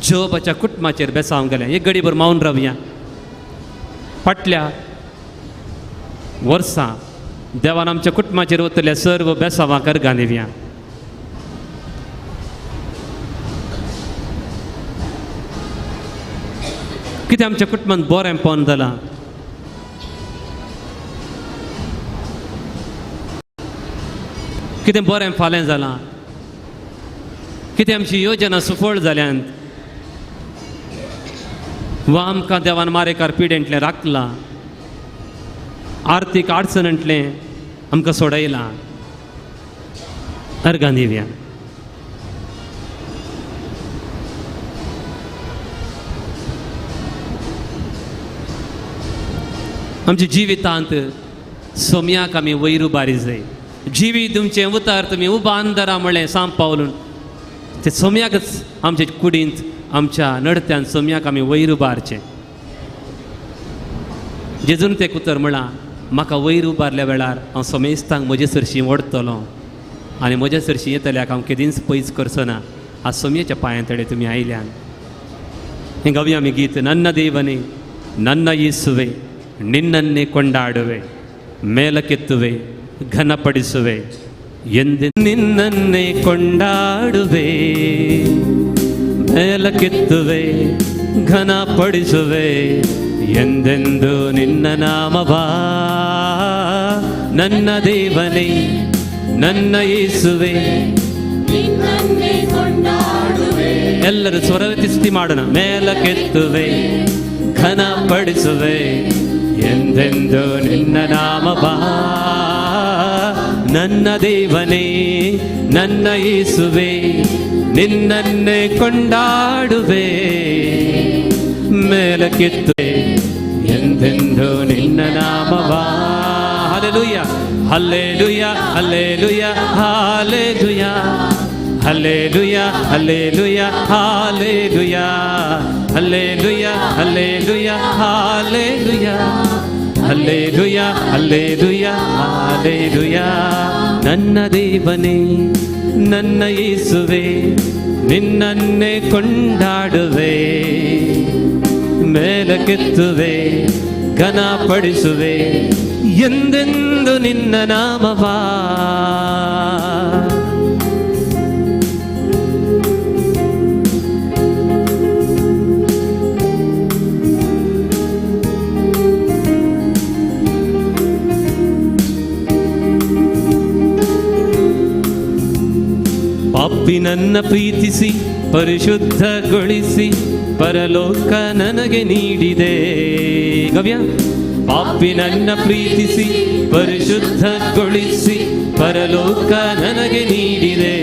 जोबाच्या कुटुंबाचेर बेसावंक गेले. एक घडीभर मावन रावया. फाटल्या वर्सां देवान आमच्या कुटुंबाचेर वतल्या सर्व बेसावांक अर्घां दिवया. कितें आमच्या कुटुंबांत बरेंपण जालां, कितें बरें फालें जालां, कितें आमची योजना सफळ जाल्यांत, वा आमकां देवान मारेकार पिडेंतलें राखलां, आर्थीक अडचणींतलें आमकां सोडयलां. अर्घां दिवया. आमच्या जिवितांत सोम्याक आमी वयर उबारी जाय. जिवीत तुमचें उतार तुमी उबा अंधारा म्हणलें सांप पावलून ते सोम्याकच आमचे कुडींत आमच्या नडत्यान सोम्याक आमी वयर उबारचें. जेजून तें उतर म्हळां, म्हाका वयर उबारल्या वेळार हांव सोमेस्तांक म्हजे सरशी ओडटलों आनी म्हज्या सरशी येतल्याक हांव केदींच पयस करचो ना. आज सोम्याच्या पांयां तडे तुमी आयल्यान. हें गावया आमी गीत. नन्न देवने नन्न येसुवे ನಿನ್ನನ್ನೇ ಕೊಂಡಾಡುವೆ, ಮೇಲಕ್ಕೆತ್ತುವೆ ಘನಪಡಿಸುವೆ ಎಂದೆ. ನಿನ್ನನ್ನೇ ಕೊಂಡಾಡುವೆ, ಮೇಲಕ್ಕೆತ್ತುವೆ ಘನಪಡಿಸುವೆ ಎಂದೆಂದು ನಿನ್ನ ನಾಮವಾ. ನನ್ನ ದೇವನೇ ನನ್ನ ಯೇಸುವೆ, ಎಲ್ಲರೂ ಸ್ವರವೆತ್ತಿ ಸ್ತುತಿ ಮಾಡೋಣ. ಮೇಲಕ್ಕೆತ್ತುವೆ ಘನಪಡಿಸುವೆ ಎಂದೆಂದು ನಿನ್ನ ನಾಮವಾ. ನನ್ನ ದೇವನೇ ನನ್ನ ಯೇಸುವೆ, ನಿನ್ನನ್ನೇ ಕೊಂಡಾಡುವೆ, ಮೇಲಕ್ಕೆತ್ತುವೆ ಎಂದೆಂದು ನಿನ್ನ ನಾಮವಾ. ಹಲ್ಲೆಲೂಯಾ ಹಲ್ಲೆಲೂಯಾ ಹಲ್ಲೆಲೂಯಾ ಹಲ್ಲೆಲೂಯಾ ಹಲ್ಲೆಲೂಯಾ ಹಲ್ಲೆಲೂಯಾ ಹಲ್ಲೆಲೂಯಾ ಹಲ್ಲೆಲೂಯಾ ಹಲ್ಲೆಲೂಯಾ ಹಲ್ಲೆಲೂಯಾ ಹಲ್ಲೆಲೂಯಾ ಹಲ್ಲೆಲೂಯಾ ಹಲ್ಲೆಲೂಯಾ. ನನ್ನ ದೇವನೇ ನನ್ನ ಯೇಸುವೆ, ನಿನ್ನನ್ನೇ ಕೊಂಡಾಡುವೆ, ಮೇಲಕ್ಕೆತ್ತುವೆ ಘನಪಡಿಸುವೆ ಎಂದೆಂದು ನಿನ್ನ ನಾಮವಾ. ಪಾಪಿ ನನ್ನ ಪ್ರೀತಿಸಿ ಪರಿಶುದ್ಧಗೊಳಿಸಿ ಪರಲೋಕ ನನಗೆ ನೀಡಿದೆ. ಗವ್ಯ. ಪಾಪಿ ನನ್ನ ಪ್ರೀತಿಸಿ ಪರಿಶುದ್ಧಗೊಳಿಸಿ ಪರಲೋಕ ನನಗೆ ನೀಡಿದೆ.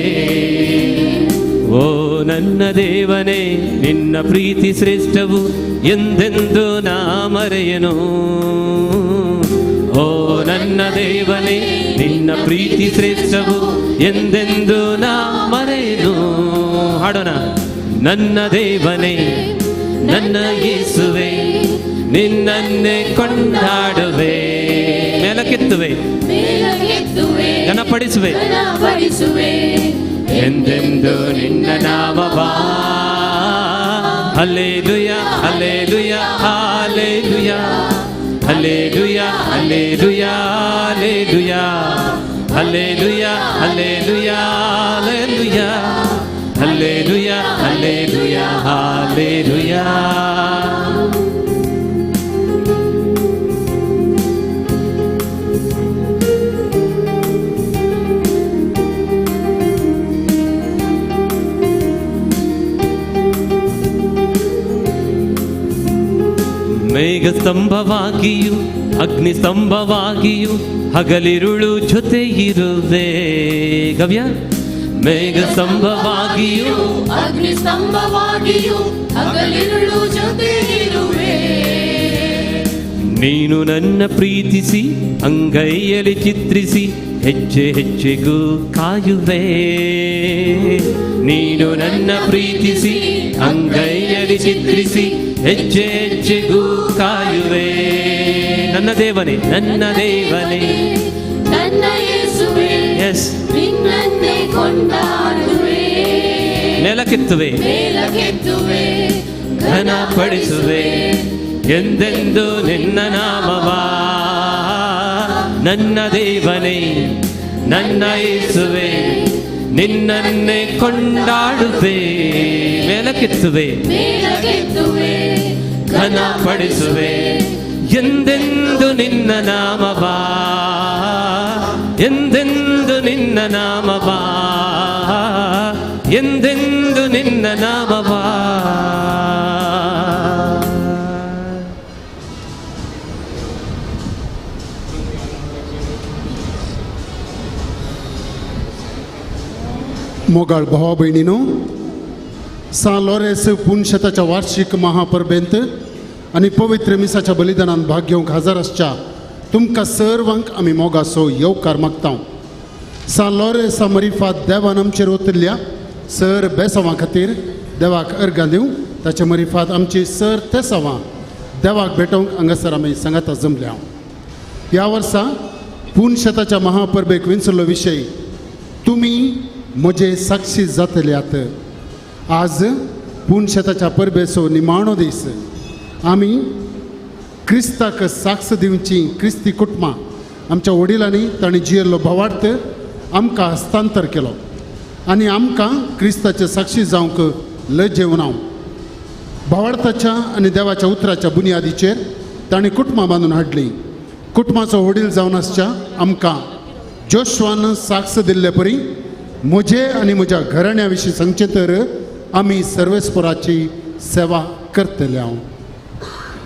ಓ ನನ್ನ ದೇವನೇ ನಿನ್ನ ಪ್ರೀತಿ ಶ್ರೇಷ್ಠವು ಎಂದೆಂದು ನಾ ಮರೆಯನು. ಓ ನನ್ನ ದೇವನೇ ನಿನ್ನ ಪ್ರೀತಿ ಶ್ರೇಷ್ಠವು ಎಂದೆಂದು ನಾ ಮರೆಯನು. ಹಾಡೋಣ. ನನ್ನ ದೇವನೇ ನನ್ನ ಯೇಸುವೆ, ನಿನ್ನನ್ನೇ ಕೊಂಡಾಡುವೆ, ಮೇಲಕ್ಕೆತ್ತುವೆ ಘನಪಡಿಸುವೆ ಎಂದೆಂದು ನಿನ್ನ ನಾಮವಾ. ಹಲ್ಲೆಲೂಯಾ ಹಲ್ಲೆಲೂಯಾ ಹಲ್ಲೆಲೂಯಾ ಹಲ್ಲೆಲೂಯಾ ಹಲ್ಲೆಲೂಯಾ ಹಲ್ಲೆಲೂಯಾ ಹಲ್ಲೆಲೂಯಾ ಹಲ್ಲೆಲೂಯಾ ಹಲ್ಲೆಲೂಯಾ ಹಲ್ಲೆಲೂಯಾ ಹಲ್ಲೆಲೂಯಾ. ಮೇಘ ಸ್ತಂಭವಾಗಿಯೂ ಅಗ್ನಿ ಸ್ತಂಭವಾಗಿಯೂ ಹಗಲಿರುಳು ಜೊತೆ ಇರುವೆ. ಗವ್ಯ. ಮೇಘ ಸ್ತಂಭವಾಗಿಯೂ ಅಗ್ನಿ ಸ್ತಂಭವಾಗಿಯೂ ಹಗಲಿರುಳು ಜೊತೆ ಇರುವೆ. ನೀನು ನನ್ನ ಪ್ರೀತಿಸಿ ಅಂಗೈಯಲ್ಲಿ ಚಿತ್ರಿಸಿ ಹೆಜ್ಜೆ ಹೆಜ್ಜೆಗೂ ಕಾಯುವೆ. ನೀನು ನನ್ನ ಪ್ರೀತಿಸಿ ಅಂಗೈಯಲ್ಲಿ ಚಿತ್ರಿಸಿ ಹೆಜ್ಜೆ ಹೆಜ್ಜೆಗೂ ಕಾಯುವೆ. ನನ್ನ ದೇವನೇ ನನ್ನ ದೇವನೇ ನನ್ನ ಯೇಸುವೆ, ಎಸ್ ನಿನ್ನನ್ನೇ ಕೊಂಡಾಡುವೆ, ನೆಲಕ್ಕೆತ್ತುವೆ ಮೇಲಕ್ಕೆತ್ತುವೆ ಘನಪಡಿಸುವೆ ಎಂದೆಂದು ನಿನ್ನ ನಾಮವ ನನ್ನ ದೇವನೇ ನನ್ನ ಯೇಸುವೆ ನಿನ್ನನ್ನೇ ಕೊಂಡಾಡುವೆ ಮೇಲಕ್ಕೆತ್ತುವೆ ಮೇಲಕ್ಕೆತ್ತುವೆ ಘನಪಡಿಸುವೆ ಎಂದೆಂದು ನಿನ್ನ ನಾಮವ ಎಂದೆಂದು ನಿನ್ನ ನಾಮವ ಎಂದೆಂದು ನಿನ್ನ ನಾಮವ मोगाळ भावा बहिणीनो सा लॉरेस पुनशताच्या वार्षिक महापर्बेंत आणि पवित्र मिसाच्या बलिदानान भाग घेवंक हजर आसच्या तुमकां सर्वांक आमी मोगाचो येवकार मागता सा लॉरेसा मरिफात देवान आमचेर उतरल्या सर बेसांवां खातीर देवाक अर्गां दिवं ताचे मरिफात आमची सर तेसांवां देवाक भेटोवंक हांगासर आमी सांगाता जमल्या ह्या वर्सा पुनशताच्या महापर्बेक विंचरलो विशय तुमी म्हजे साक्षी जातल्यात आज पुनशताच्या परबेचो निमाणो दीस आमी क्रिस्ताक साक्ष दिवची क्रिस्ती कुटुंबां आमच्या वडिलांनी तांणी जियेल्लो भावार्थ आमकां हस्तांतर केलो आनी आमकां क्रिस्ताचे साक्षी जावंक लजेवन हांव भावार्थाच्या आनी देवाच्या उतराच्या बुनयादीचेर तांणी कुटुंबां बांदून हाडलीं कुटुंबाचो वडील जावन आसच्या आमकां जोशवान साक्ष दिल्ले परी म्हजे आनी म्हज्या घराण्या विशीं सांगचें तर आमी सर्वेस्पराची सेवा करतले हांव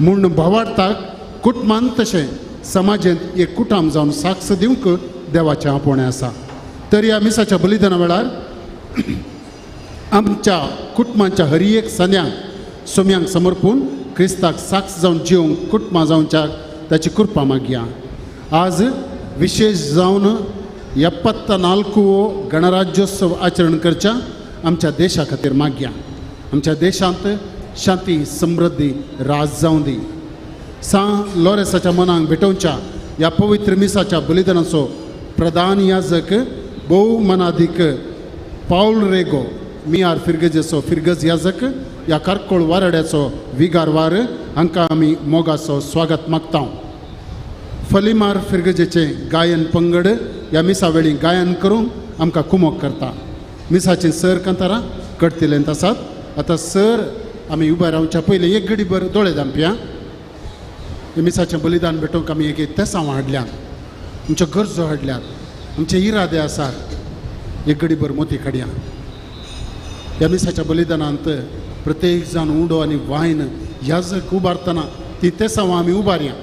म्हूण भावार्थाक कुटुंबान तशें समाजांत एक कुटाम जावन साक्ष दिवंक देवाचें आपोवणें आसा तर ह्या मिसाच्या बलिदाना वेळार आमच्या कुटुंबाच्या हर एक सन्यांक सोम्यांक समर्पून क्रिस्ताक साक्ष जावन जिवंक कुटुंबां जावच्याक ताची कृपा मागया आज विशेष जावन 74वो गणराज्योत्सव आचरण करच्या आमच्या देशा खातीर मागया आमच्या देशांत शांती समृद्धी राज जावं दी सा लॉरेसाच्या मनाक भेटोवच्या ह्या पवित्र मिसाच्या बलिदानाचो प्रधान याजक भोवमनाधिक पाऊल रेगो मियार फिरगजेचो फिरगज याजक ह्या कारकोळ वाराड्याचो विगारवार हांकां आमी मोगाचो स्वागत मागता फलिमार फिरगजेचे गायन पंगड ह्या मिसा वेळी गायन करून आमकां कुमोक करता मिसाची सर कांतारां कडतिलेंत आसात आतां सर आमी उबे रावच्या पयलीं एक घडी भर दोळे धांपया मिसाचें बलिदान भेटोवंक आमी एक तेसांवां हाडल्यात आमच्यो गरजो हाडल्यात आमचे इरादे आसात एक घडी भर मोती काडया ह्या मिसाच्या बलिदानांत प्रत्येक जाण उडो आनी वायन याजक उबारतना ती तेसांवां आमी उबारया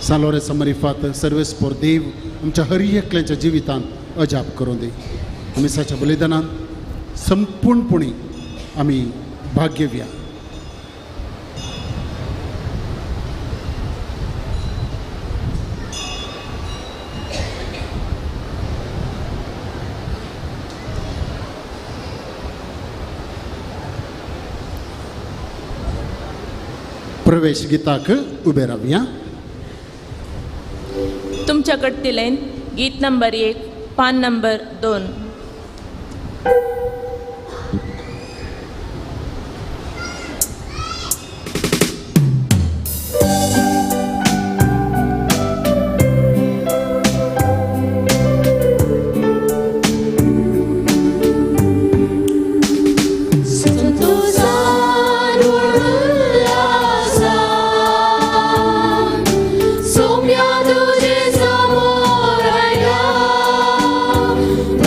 सालोरे समरिफात सर्वेस्पोर देव आमच्या हर एकल्याच्या जिवितांत अजाप करूं दी मिसाच्या बलिदानांत संपूर्णपणी आमी भाग घेवया प्रवेश गीताक उबे रावया तुमच्या कडतिलेन गीत नंबर 1 पान नंबर 2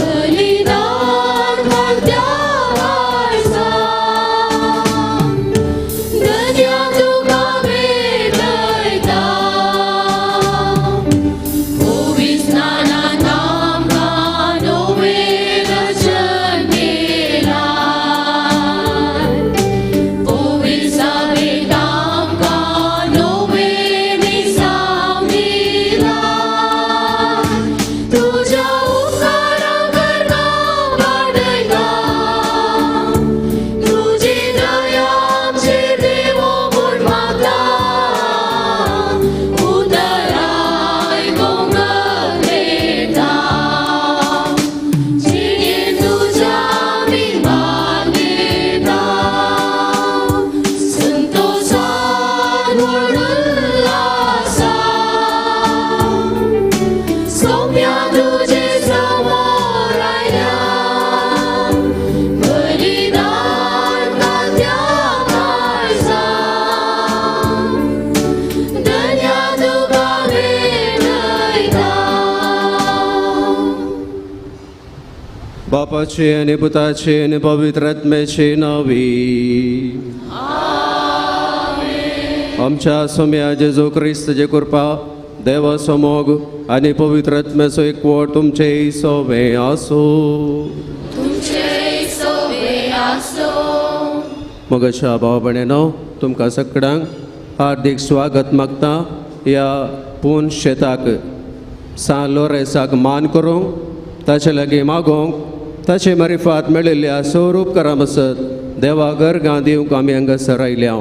बलिदान बापाचे आणि पुताचे आणि पवित्र आत्म्याचे नावी. आमच्या सोम्या जेजू क्रिस्ताची कृपा, देवाचो मोग आणि पवित्र आत्म्याचो एकवट तुमचे सोबे आसो. तुमचे सोबे आसो. मोगाच्या भाव भयणींनो, तुमकां सगळ्यांक हार्दिक स्वागत मागता. ह्या पूण शेताक सान लोरेसाक मान करूंक, ताचे लागीं मागोवंक, ताचे मारिफात मेळिल्ल्या स्वरूपकारा मसत देवा गर्गां दिवंक आमी हांगासर आयल्या.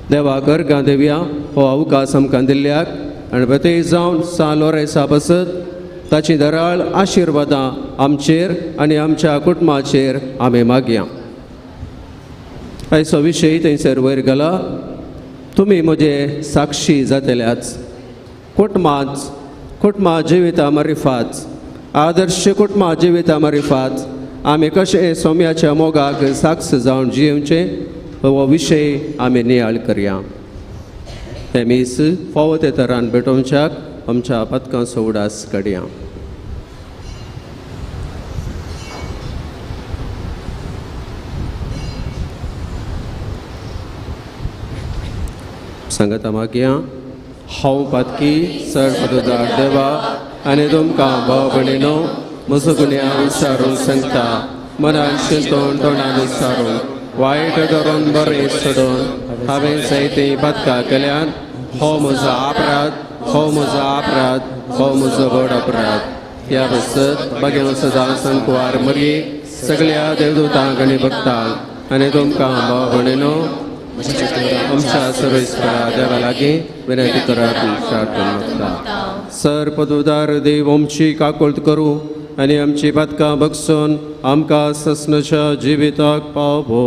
देवा गर्गां दिवया हो अवकाश आमकां दिल्ल्याक आनी बेते जावन सान लोरेसा बसत ताची दराळ आशिर्वादां आमचेर आनी आमच्या कुटुंबाचेर आमी मागया. आयचो विशय थंयसर वयर गेला. तुमी म्हजे साक्षी जातल्याच. कुटुंबा जिविता मारिफात, आदर्श कुटुंबा जिविता मारिफात आमी कशे सोम्याच्या मोगाक साक्ष जावन जिवचे हो विशय आमी नियाळ करया. हे मीस फावो ते तरान भेटोवच्याक आमच्या पथकांचो उडास काडया. सांगता मागया. हांव पातकी सरपददार देवा आनी तुमकां भाव भयणींनो म्हजो गुन्यांव विचारून सांगता. मनान चिंतून तोंडान विचारून वायट धरून बरें सोडून हांवें जायतीं पथकां केल्यान हो म्हजो अपराध, हो म्हजो अपराध, हो म्हजो व्हड अपराध. ह्या बसत बागेन सदां संकवार मरी सगळ्या देवदूतांक आनी भक्तांक आनी तुमकां भाव भयणींनो आमच्या सर्वेस्परा देवा लागीं विनंती करात, प्रार्थना मागता. सरपददार देव आमची काकुळट करूं आनी आमची पथकां बगसून आमकां ससनाच्या जिविताक पावो.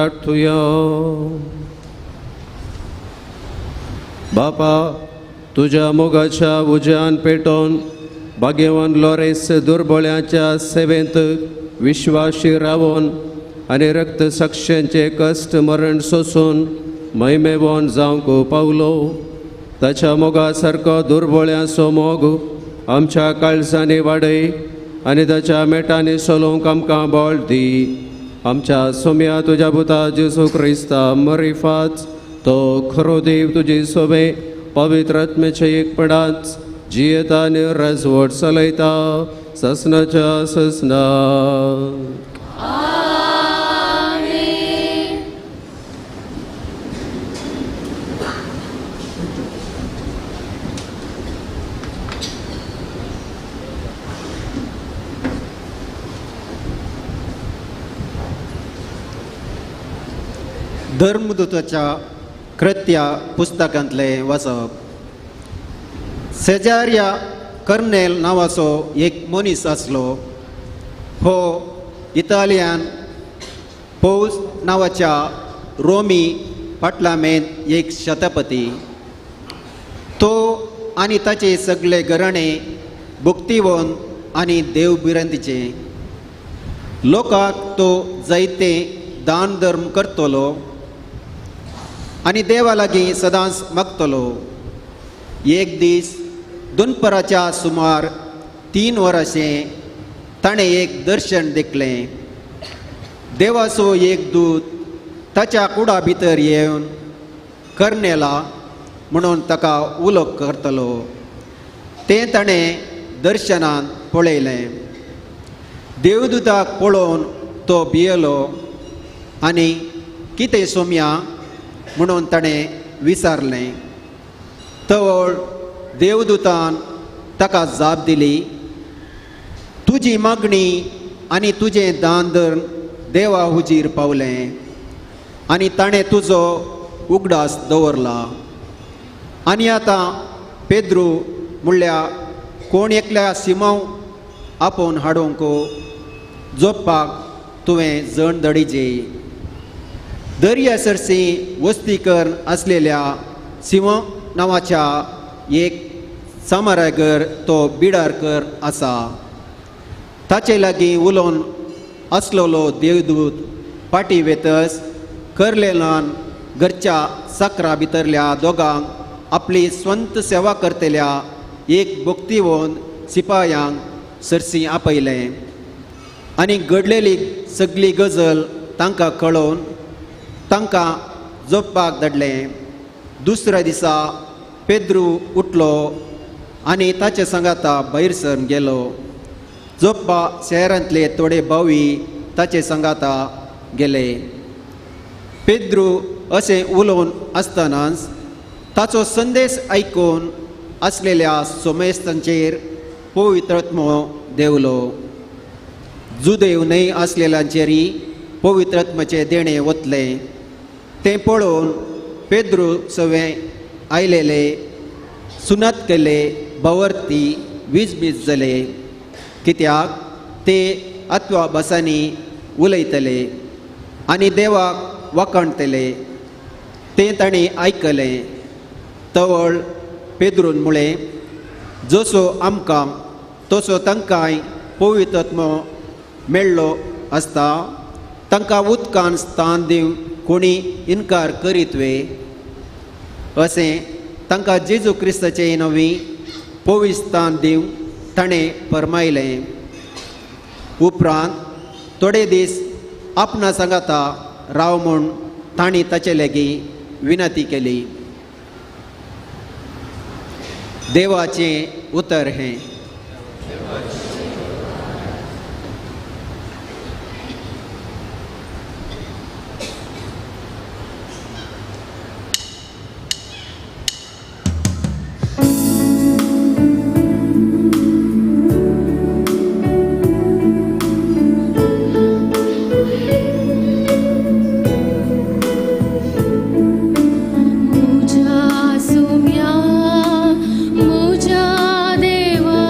प्रार्थुया. बापा, तुझ्या मोगाच्या उज्यान पेटोवन भाग्यवान लॉरेस दुर्बळ्याच्या सेवेंत विश्वासी रावून आनी रक्त साक्षांचे कश्ट मरण सोसून महिमेवान जावंक पावलो. ताच्या मोगा सारको दुर्बळ्याचो मोग आमच्या काळजांनी वाडय आनी ताच्या मेटांनी सोलोवंक आमकां बळ दी. आमच्या सोम्या तुज्या पुता जेसू क्रिस्ता मरिफाच तो खरो देव तुजी सोबे पवित्र आत्म्याचे एकपणाच जियेता आनी राजवट चलयता ससनाच्या ससना. धर्मदूताच्या कृत्या पुस्तकांतले वाचप. सेजारिया कर्नेल नांवाचो एक मनीस आसलो. हो इटालियान पौस नांवाच्या रोमी पाटलामेन एक शतपती. तो आनी ताचे सगळे घराणे भक्तिवन आनी देवबिरांतीचे. लोकांक तो जायते दान धर्म करतलो आनी देवा लागीं सदांच मागतलो. एक दीस दनपराच्या सुमार 3 वरांचें ताणें एक दर्शन देखलें. देवाचो एक दूत ताच्या कुडा भितर येवन कर्नेला म्हणून ताका उलोक करतलो. तें ताणें दर्शनांत पळयलें. देवदूताक पळोवन तो भियेलो आनी कितें सोम्या म्हणून ताणें विचारलें. तवळ देवदूतान ताका जाप दिली, तुजी मागणी आनी तुजें दान धर्म देवा हुजीर पावलें आनी ताणें तुजो उगडास दवरला. आनी आतां पेद्रू म्हणल्यार कोण एकल्या सिमांव आपोवन हाडूंक जोडपाक तुवें जण धडिजे. दर्या सरसी वस्तीकर असलेल्या सिंह नांवाच्या एक सामारागर तो बिडारकर आसा. ताचे लागीं उलोवन आसलेलो देवदूत पाटी वेतस कर्नेलान घरच्या साकरा भितरल्या दोगांक आपली स्वंत सेवा करतल्या एक भक्तिवन सिपायांक सरसी आपयलें आनी घडलेली सगळी गजल तांकां कळोवन तांकां जोडपाक धाडलें. दुसऱ्या दिसा पेद्रू उठलो आनी ताचे सांगाता भायर सरून गेलो. जोप्पा शहरांतले थोडे भावी ताचे सांगाता गेले. पेद्रू अशें उलोवन आसतनाच ताचो संदेश आयकून आसलेल्या सोमेस्तांचेर पवित्र आत्मो देवलो. जुदेव न्हय आसलेल्यांचेरय पवित्र आत्म्याचे देणे वतले. तें पळोवन पेद्रू सवें आयलेले सुनात केले बावर्ती वीज जाले. कित्याक ते आत्वा भासांनी उलयतले आनी देवाक वाखणतले. तें ताणें आयकलें. तवळ पेद्रून म्हळें, जसो आमकां तसो तांकांय पवित्र आत्मो मेळ्ळो आसता तांकां उदकान स्थान दिवंक कोणी इन्कार करीतवे. अशें तांकां जेजू क्रिस्ताचे नवी पवित्र स्थान दिवंक ताणें फरमायलें. उपरांत थोडे दीस आपणा सांगाता राव म्हूण तांणी ताचे लागीं विनंती केली. देवाचें उतर हें. मुझा सुम्या मुझा देवा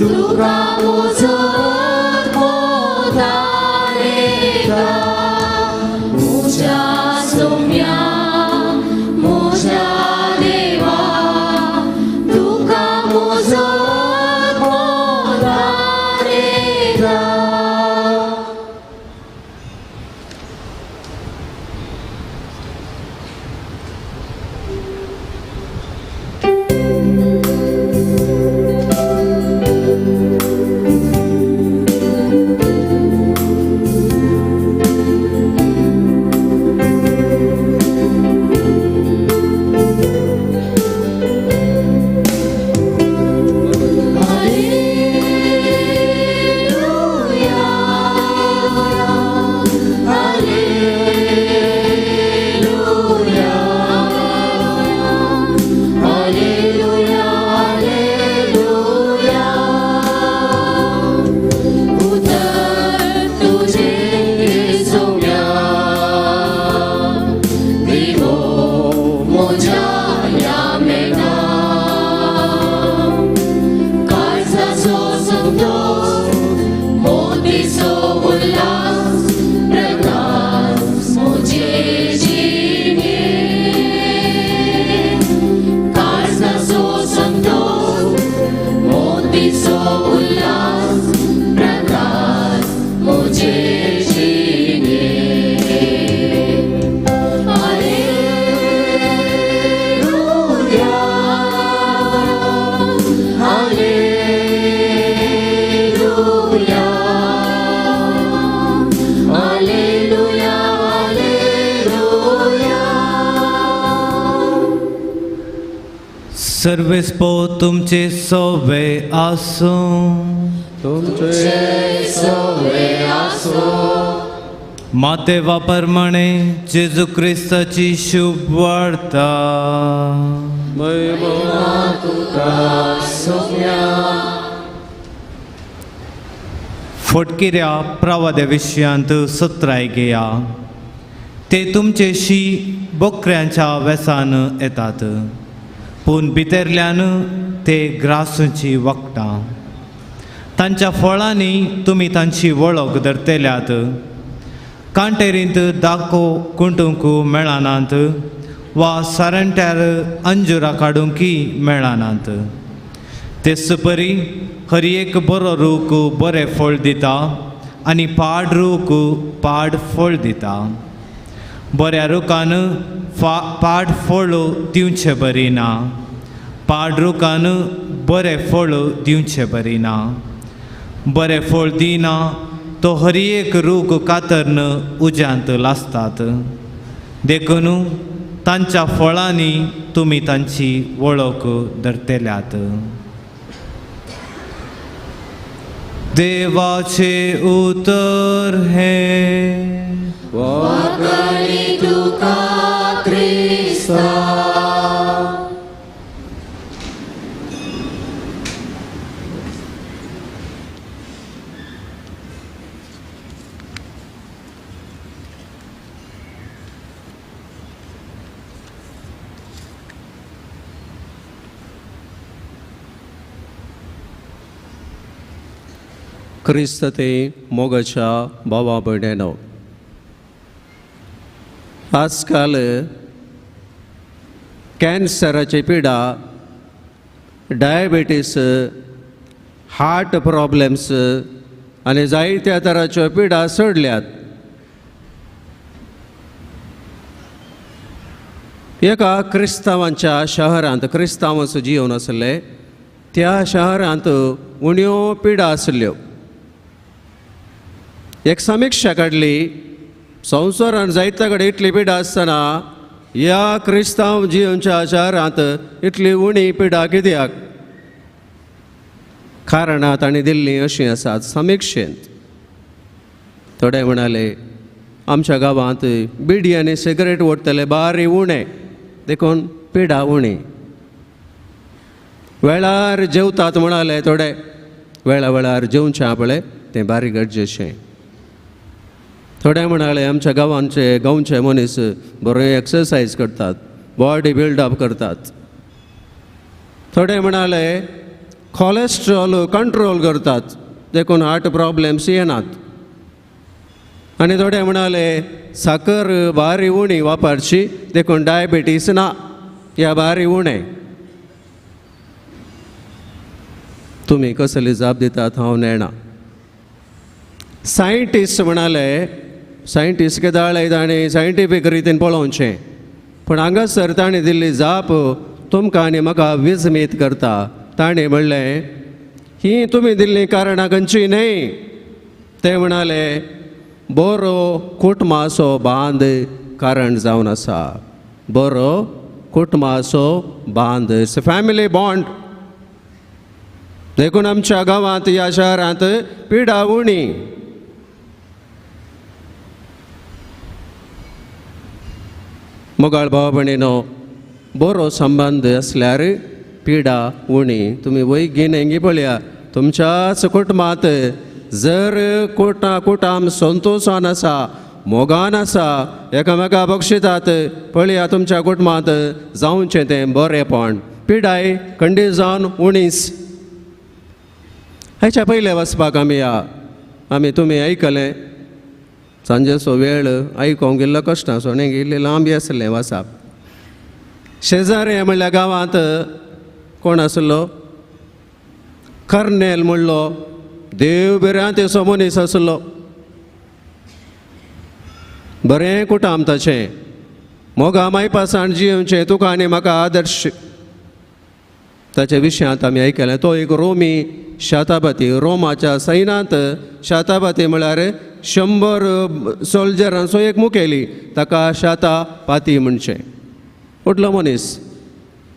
तुका म्हजो मोदारेगा म्हज्या सौम्या म्हज्या देवा तुका म्हजो मोदारेगा. सर्वेस्पो तुमचे सोवे आसूं. तुमचे मातेवा प्रमाणे जेजू क्रिस्ताची शुभ वार्ता. फटकिऱ्या प्रवाद्या विशयांत सत्राय घेया. ते तुमचेशी बोकऱ्यांच्या वेसान येतात, पूण भितरल्यान ते ग्रासूची वखटां. तांच्या फळांनी तुमी तांची वळख धरतल्यात. कांटेरींत दाखो कुंटूंक मेळनात, वा सारंट्यार अंजुरां काडूंकय मेळनात. तेच परी हर एक बरो रूख बरें फळ दिता, आनी पाड रूख पाड फळ दिता. बऱ्या रुखान पाड फळ दिवचें बरी ना, पाड रुखान बरें फळ दिवचें बरी ना. बरें फळ दिना तो हर एक रूख कातरन उज्यांत लासतात. देखून तांच्या फळांनी तुमी तांची वळख धरतल्यात. देवाचे उतर हे वगळी तुका क्रिस्ता. क्रिस्त ते मोगाच्या भावा भयणेनो, आजकाल कॅन्सराची पिडा, डायबिटीस, हार्ट प्रॉब्लेम्स आनी जायत्या तराच्यो पिडा चडल्यात. एका क्रिस्तांवांच्या शहरांत क्रिस्तांवांच जिवन आसले, त्या शहरांत उण्यो पिडा आसल्यो. एक समिक्षा काडली, संवसारांत जायत्या कडेन इतली पिडा आसतना ह्या क्रिस्तांव जिवनच्या शारांत इतली उणी पिडा कित्याक? कारणां तांणी दिल्लीं अशीं आसात समिक्षेंत. थोडे म्हणाले आमच्या गांवांत बिडी आनी सिगरेट ओडटले बारी उणे, देखून पिडा उणी. वेळार जेवतात म्हणाले थोडे, वेळार जेवचें आपलें तें बारी गरजेचें. थोडे म्हणाले आमच्या गांवचे मनीस बरे एक्सरसायज करतात, बॉडी बिल्डअप करतात. थोडे म्हणाले कोलेस्ट्रॉल कंट्रोल करतात देखून हार्ट प्रॉब्लेम्स येनात आनी थोडे म्हणाले साकर बारी उणी वापरची देखून डायबिटीस ना या बारी उणे तुम्ही कसली जाप दितात हांव नेणा सायंटिस्ट म्हणाले सायंटिस्ट केदाळे ताणें सायंटिफीक रितीन पळोवचें पूण हांगासर ताणें दिल्ली जाप तुमकां आनी म्हाका विस्मीत करता ताणें म्हणलें ही तुमी दिल्ली कारणां खंयची न्हय ते म्हणाले बरो कुटुंबाचो बांद कारण जावन आसा बरो कुटुंबाचो बांद इट्स अ फॅमिली बॉन्ड देखून आमच्या गांवांत ह्या शहरांत पिडा उणी मोगाळ भाव भयणीनो बरो संबंद असल्यार पिडा उणी तुमी वय घेन पळया तुमच्याच कुटुंबांत जर कुटुंब संतोशान आसा मोगान आसा एकामेका बक्षितात पळया तुमच्या कुटुंबांत जावचें तें बरेंपण पिडाय खंडीत जावन उणीस हेच्या पयले वचपाक आमी तुमी आयकलें सांजेचो वेळ आयकोंक गेल्लो कश्टां सोणें गेल्लें लांबी आसलें वचप शेजारी म्हणल्यार गांवांत कोण आसलो कर्नेल म्हणलो देव बिऱ्यांत असो मनीस आसलो बरें कुटुंब ताचें मोगा मायपासान जियोवचें तुका आनी म्हाका आदर्श ताचे विशयांत आमी आयकलें तो एक रोमी शतापती रोमाच्या सैनांत शतापती म्हळ्यार 100 सोल्जरांचो एक मुखेली ताका शतापाती म्हणचें उठलो मनीस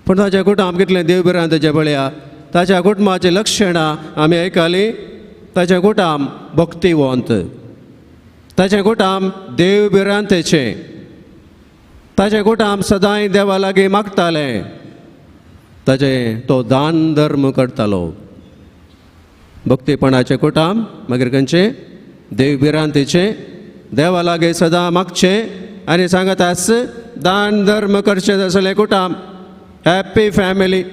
पूण ताचें कुटुंब कितलें देवबिरान ताचें पळया ताच्या कुटुंबाची लक्षणां आमी आयकलीं ताचें कुटुंब भक्तिवंत ताचें कुटुंब देवबिरांतेचें ताचें कुटुंब सदांय देवा लागीं मागतालें ताचें तो दान धर्म करतालो भक्तीपणाचें कुटुंब मागीर खंयचें देवबिरांतेचें देवा लागीं सदां मागचें आनी सांगत आस दान धर्म करचें आसलें कुटुंब हॅप्पी फॅमिली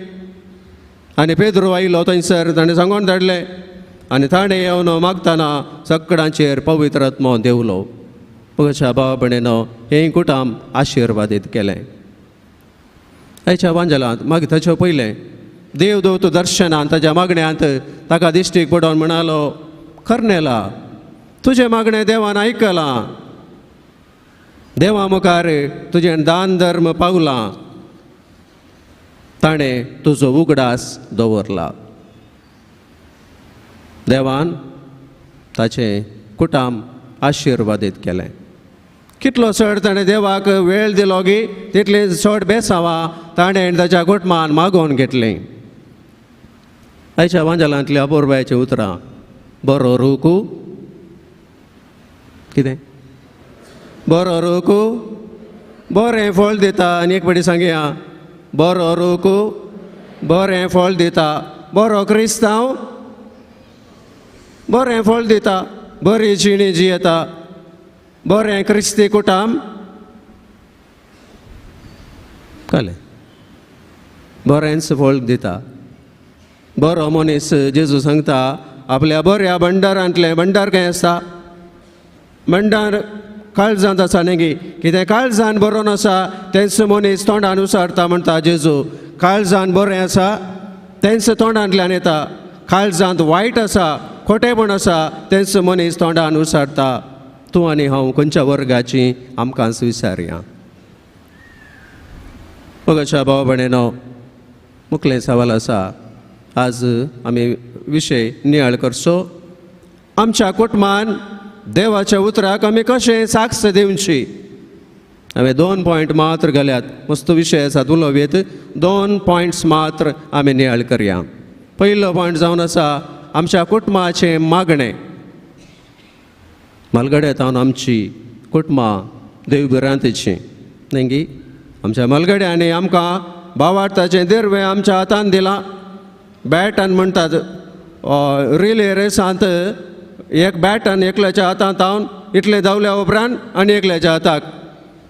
आनी पेद्रो आयलो थंयसर ताणें सांगून धाडलें आनी ताणें येवन मागतना सगळ्यांचेर पवित्र आत्मो देवलो पगच्या भाव भयणीनो हें कुटुंब आशिर्वादीत केलें हेच्या वांजलांत मागीर ताचे पयलें देवदूत दर्शनांत ताच्या मागण्यांत ताका दिश्टीक पडोवन म्हणालो कर्नेला तुजें मागणें देवान आयकलां देवा मुखार तुजें दान धर्म पावलां ताणें तुजो उगडास दवरला देवान ताचें कुटुंब आशिर्वादीत केलें कितलो चड ताणें देवाक वेळ दिलो गी तितली चड बेसांवां ताणें ताच्या कुटुंबान मागोवन घेतलीं आयच्या वांजलांतली अपुर्बायेचीं उतरां बरो रुकू कितें बरो रुकू बरें फळ दिता आनी एक फावटी सांगया बरो रुकू बरें फळ दिता बरो क्रिस्तांव बरें फळ दिता बरी जिणी जियेता बरें क्रिस्ती कुटुंब कळ्ळें बरेंच फळ दिता बरो मनीस जेजू सांगता आपल्या बऱ्या भंडारांतलें भंडार खंय आसता भंडार काळजांत आसा न्ही कितें काळजान बरो नासा तेंच मनीस तोंडान उसारता म्हणटा जेजू काळजान बरें आसा तेंच तोंडांतल्यान येता काळजांत वायट आसा खोटेपण आसा तेंच मनीस तोंडान उसारता तूं आनी हांव खंयच्या वर्गाची आमकांच विचारया मगच्या भाव भयणीनो मुखलें सवाल आसा आज आमी विशय नियाळ करचो आमच्या कुटुंबान देवाच्या उतराक आमी कशें साक्ष दिवची हांवें 2 पॉयंट मात्र घाल्यात मस्त विशय आसा उलोवयेत 2 पॉयंट्स मात्र आमी नियाळ करया पयलो पॉयंट जावन आसा आमच्या कुटुंबाचें मागणें मलगड्यांत आमची कुटुंबां देवबिरांतेचीं न्ही आमच्या मलगड्यांनी आमकां भावार्थाचें दिर्वें आमच्या हातान दिलां बॅटन म्हणटात रिले रेसांत एक बॅटन एकल्याच्या हातांत हावन इतलें धांवल्या उपरांत आनी एकल्याच्या हाताक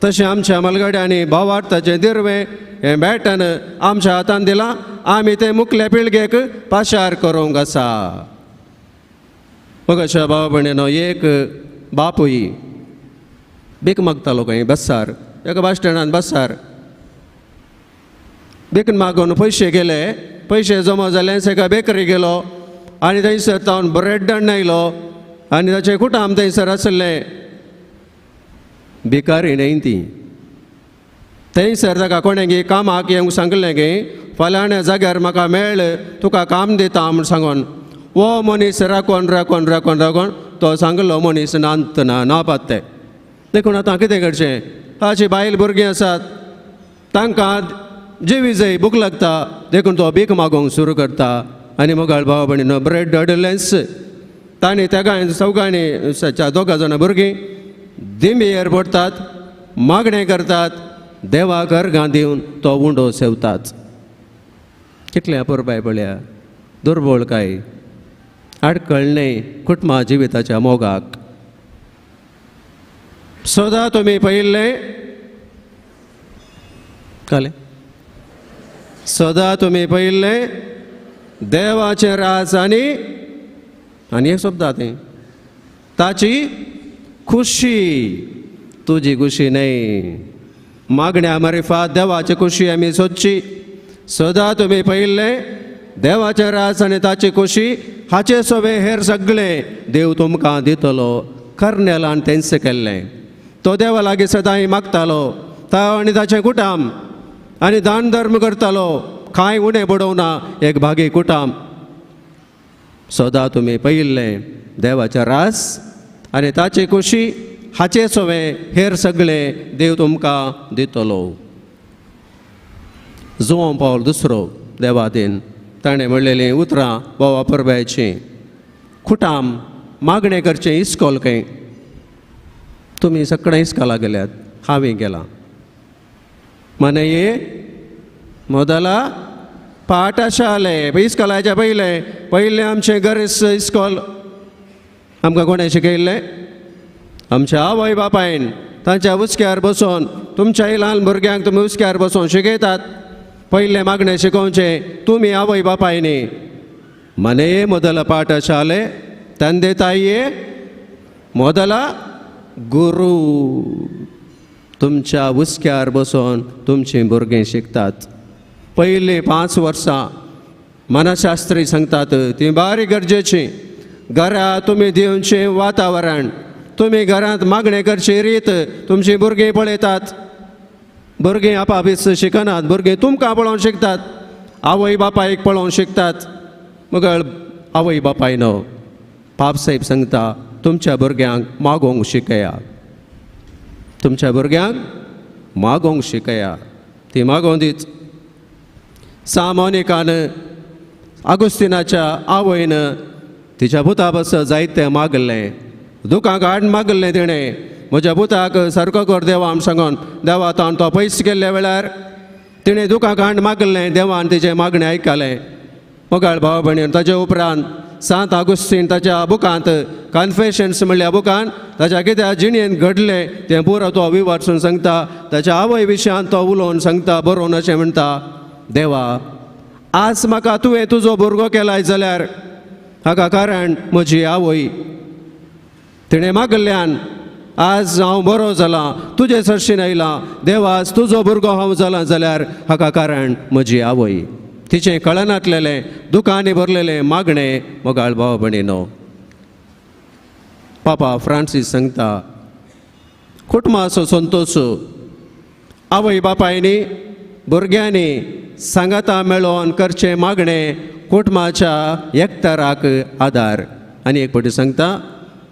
तशें आमच्या मलगड्यांनी भावार्थाचें दिर्वें हें बॅटन आमच्या हातान दिलां आमी तें मुखल्या पिळगेक पाशार करूंक आसा. मगाच्या भाव भयणीनो एक बापूय भीक मागतालो खंय बसार एका बस स्टँडान बसार भीक मागून पयशे गेले पयशे जमा जाले एका बेकरी गेलो आनी थंयसर तावन ब्रेड आयलो आनी ताचे कुटाम थंयसर आसले भिकारी न्हय ती थंयसर ताका कोणें गे कामाक येवंक सांगलें गे फाल्यां जाग्यार म्हाका मेळ तुका काम दिता म्हूण सांगून वो मनीस राखून राखून राखून राखून तो सांगलो मनीस नांत ना नापात ते देखून आतां कितें करचें ताची बायल भुरगीं आसात तांकां जिवी जाय भूक लागता देखून तो भीक मागोवंक सुरू करता आनी मोगाळ भाव भयणीनो ब्रेड हाडलेंच तांणी तेगाय चौगांनी दोगा जाणां भुरगीं दिंबेर पडटात मागणें करतात देवाक अर्गां दिवन तो उंडो सेवतात. कितलें अपुरबाय पळया दुर्बळकाय आडकळणें कुटुंबा जिविताच्या मोगाक. सदां तुमी पळयल्लें कळ्ळें सदां तुमी पळयल्लें देवाचें राज आनी एक शब्द तें ताची खुशी तुजी खुशी न्हय मागण्या मारिफात देवाची खुशी आमी सोदची. सदां तुमी पळयल्लें देवाचें राज आनी ताची खुशी हाचे सोबे हेर सगळें देव तुमकां दितलो. कर्नेलान तेंच केल्लें तो देवा लागीं सदां मागतालो तो आनी ताचें कुटाम आनी दान धर्म करतालो कांय उणें पडोवना एक भागी कुटाम. सदां तुमी पळयल्लें देवाचें राज आनी ताची खुशी हाचे सोबे हेर सगळें देव तुमकां दितलो. जुवांव पावल दुसरो देवादीन ताणें म्हणलेलीं उतरां बोवा परबायचीं कुटाम मागणें करचें इस्कॉल खंय तुमी सगळें इस्कॉला गेल्यात हांवें गेलां मने ये मोदला पाठशाले इस्कॉलाच्या पयलें आमचें घर इस्कॉल आमकां कोणें शिकयल्लें आमच्या आवय बापायन तांच्या उस्क्यार बसून तुमच्या ल्हान भुरग्यांक तुमी उस्क्यार बसून शिकयतात. पयलें मागणें शिकोवचें तुमी आवय बापायनी मने मोदला पाठशाले ತಂದೆ ತಾಯಿಯೇ ಮೊದಲ गुरु तुमच्या उस्क्यार बसून तुमची भुरगीं शिकतात. पयलीं 5 वर्सां मनशास्त्री सांगतात ती बारी गरजेची. घरा तुमी दिवचें वातावरण तुमी घरांत मागणें करची रीत तुमची भुरगीं पळयतात. भुरगीं आपापीस शिकनात भुरगीं तुमकां पळोवन शिकतात आवय बापायक पळोवन शिकतात. मग आवय बापायनो पाप साहेब सांगता तुमच्या भुरग्यांक मागोवंक शिकया तुमच्या भुरग्यांक मागोवंक शिकया ती मागोवन दीत. सामोनिकान आगोस्तिनाच्या आवयन तिच्या पुता बस जायतें मागलें दुखाक हाड मागलें तिणें म्हज्या पुताक सारको कर देवा म्हूण सांगून देवा तो पयस गेल्ल्या वेळार तिणें दुखाक हाड मागलें देवान तिचें मागणें आयकलें. मोगाळ भाव भयणीन ताचे उपरांत सांत आगोस्तीन ताच्या बुकांत कन्फेशन्स म्हणल्या बुकान ताच्या कित्या जिणेन घडलें तें पुरो तो विवारसून सांगता. ताच्या आवय विशयांत तो उलोवन सांगता बरोवन अशें म्हणटा देवा आज म्हाका तुवें तुजो भुरगो केलाय जाल्यार हाका कारण म्हजी आवय तिणें मागल्ल्यान आज हांव बरो जालां तुजे सरशीन आयलां. देवा आज तुजो भुरगो हांव जालां जाल्यार हाका कारण म्हजी आवय. तिचें कळनातलेलें दुखांनी भरलेलें मागणें मोगाळ भाव भयणीनो. पापा फ्रांसीस सांगता कुटुंबाचो संतोश आवय बापायनी भुरग्यांनी सांगाता मेळोवन करचें मागणें कुटुंबाच्या एकठाराक आदार. आनी एक फावटी सांगता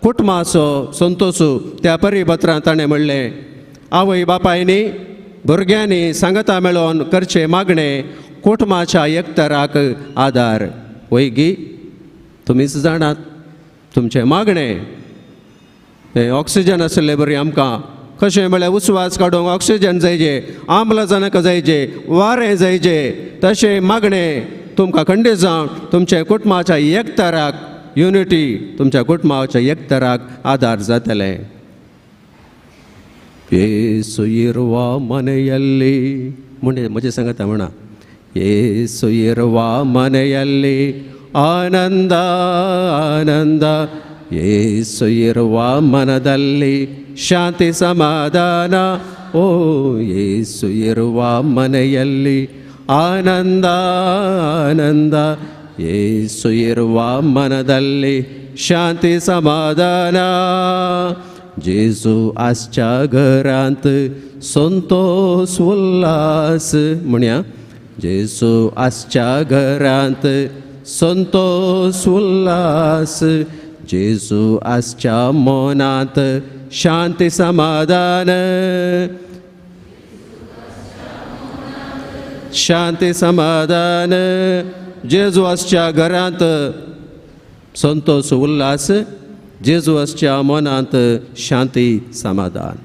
कुटुंबाचो संतोश त्या परिपत्रांत ताणें म्हणलें आवय बापायनी भुरग्यांनी सांगाता मेळोवन करचें मागणें कुटुंबाच्या एकठाराक आदार. वैगी तुमीच जाणात तुमचें मागणें हें ऑक्सिजन आसलें बरी आमकां कशें म्हळ्यार उस्वास काडूंक ऑक्सिजन जायचे आम्लजनक जायचे वारें जायचें तशें मागणें तुमकां खंडीत जावन तुमच्या कुटुंबाच्या एकठाराक युनिटी तुमच्या कुटुंबाच्या एकठाराक आदार जातलें. ಯೇಸು ಇರುವ ಮನೆಯಲ್ಲಿ ಮುಂದೆ ಸಂಗತ ಮಣ ಯೇಸು ಇರುವ ಮನೆಯಲ್ಲಿ ಆನಂದ ಆನಂದ ಯೇಸು ಇರುವ ಮನದಲ್ಲಿ ಶಾಂತಿ ಸಮಾಧಾನ ಓ ಯೇಸು ಇರುವ ಮನೆಯಲ್ಲಿ ಆನಂದ ಆನಂದ ಯೇಸು ಇರುವ ಮನದಲ್ಲಿ शांती समाधान जेजू आजच्या घरांत संतोष उल्हास म्हणया जेजू आजच्या घरांत संतोष उल्हास जेजू आजच्या मनांत शांती समाधान शांती समाधान जेजू आजच्या घरांत संतोष उल्हास जेजू आजच्या मनांत शांती समाधान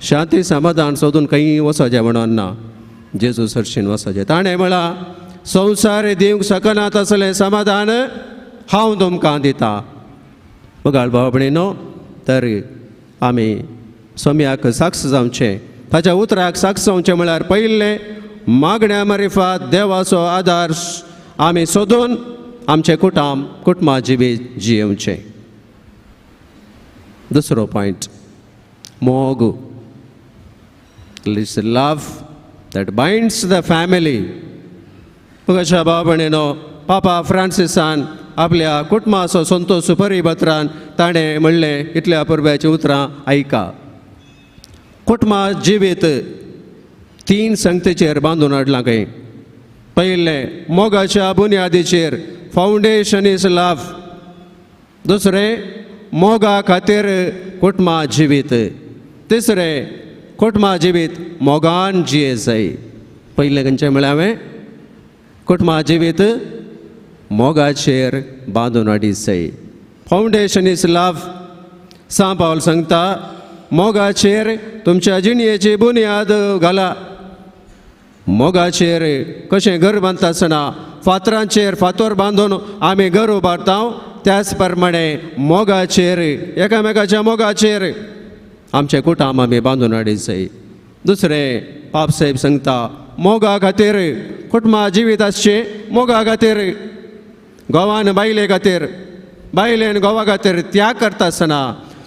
शांती समाधान सोदून खंय वचचें म्हणून ना जेजू सरशीन वचचें ताणें म्हळां संवसार दिवंक शकना तसलें समाधान हांव तुमकां दितां बगाळ भाव भयणीनो तर आमी सोम्याक साक्ष जावचें ताच्या उतराक साक्ष जावचें म्हळ्यार पयलें मागण्या मारिफात देवाचो आदार आमी सोदून आमचे कुटुंबा जिवीत जियेवचें दुसरो पॉयंट मोग it's love that binds the family मुखाच्या भाव भयणीनो पापा फ्रांसिसान आपल्या कुटुंबाचो संतोष परिपत्रान ताणें म्हणलें इतल्या पुर्ब्याचीं उतरां आयका कुटुंबा जिवीत 3 संगतीचेर बांदून हाडलां खंय पयलें मोगाच्या बुनयादीचेर फाउंडेशन इज लव दुसरें मोगा खातीर कुटुंबा जिवीत तिसरें कुटुंबा जिवीत मोगान जिये जाय पयलें खंयचें म्हळ्यार हांवें कुटुंबा जिवीत मोगाचेर बांदून हाडी जाय फाउंडेशन इज लव सा पावल सांगता मोगाचेर तुमच्या जिणयेची बुनयाद घाला मोगाचेर कशें घर बांदता आसतना फातरांचेर फातर बांदून आमी घर उबारता त्याच प्रमाणे मोगाचेर एकामेकाच्या मोगाचेर आमचें कुटुंब आमी बांदून हाडीत जाय दुसरें पाप साहेब सांगता मोगा खातीर कुटुंबा जिवीत आसचें मोगा खातीर घोवान बायले खातीर बायलेन घोवा खातीर त्याग करता आसतना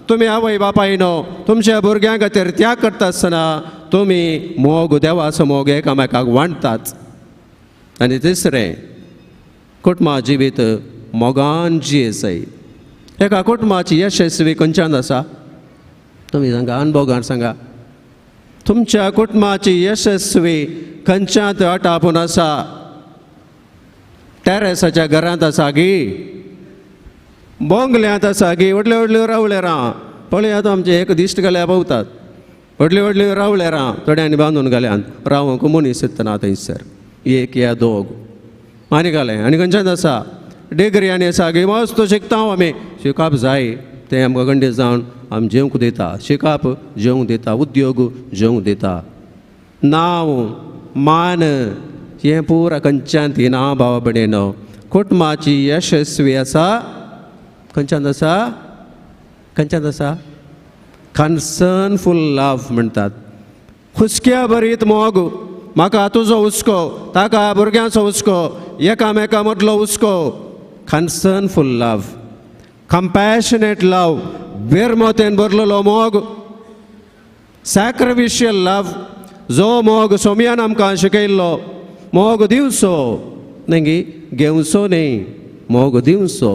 तुमी आवय बापायनो तुमच्या भुरग्यां खातीर त्याग करता आसतना तुमी मोग देवाचो मोग एकामेकाक वांटतात आनी तिसरें कुटुंबा जिवीत मोगान जिये जाय एका कुटुंबाची यशस्वी खंयच्यान आसा तुमी सांगा अनुभवान सांगा तुमच्या कुटुंबाची यशस्वी खंयच्यात आटापून आसा टॅरेसाच्या घरांत आसा गी बोंगल्यांत आसा गी व्हडल्यो व्हडल्यो रावळेरां पळयात आमचे एक दिश्ट घाल्या भोंवतात व्हडल्यो व्हडल्यो रावळेरां थोड्यांनी बांदून घाल्यात रावूंक मनीस येतना थंयसर एक या दोग आनी घालें आनी खंयच्यान आसा डिग्री आनी आसा गी मस्त शिकता आमी शिकप जाय तें आमकां गंडे जावन आमी जेवंक दिता शिकप जेवंक दिता उद्योग जेवंक दिता नांव मान हें पुरा खंयच्यान ती ना भाव भयणीनो कुटुंबाची यशस्वी आसा खंयच्यान आसा खंयच्यान आसा कन्सर्नफूल लव म्हणटात हुस्क्या भरीत मोग म्हाका तुजो हुस्को ताका भुरग्यांचो हुस्को एकामेका मदलो हुस्को कन्सर्नफूल लव कंपॅशनेट लव बेरमोतेन भरलेलो मोग सॅक्रिफिशियल लव जो मोग सोम्यान आमकां शिकयल्लो मोग दिवचो न्ही घेवचो न्ही मोग दिवचो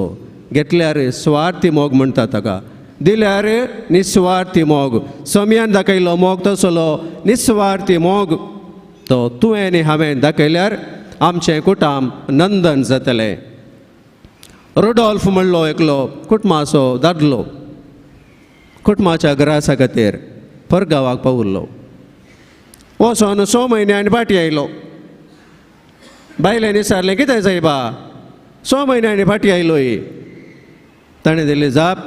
घेतल्यार स्वार्थी मोग म्हणटा ताका दिल्यार निस्वार्थी मोग सोम्यान दाखयलो मोग तसलो निस्वार्थी मोग तो तुवें आनी हांवें दाखयल्यार आमचें कुटुंब नंदन जातलें रुडॉल्फ म्हणलो एकलो कुटुंबाचो दादलो कुटुंबाच्या ग्रासा खातीर परगांवाक पावुरलो वचोन 6 म्हयन्यांनी फाटीं आयलो बायलेन विचारलें कितें जाय बा 6 म्हयन्यांनी फाटीं आयलो ही ताणें दिली जाप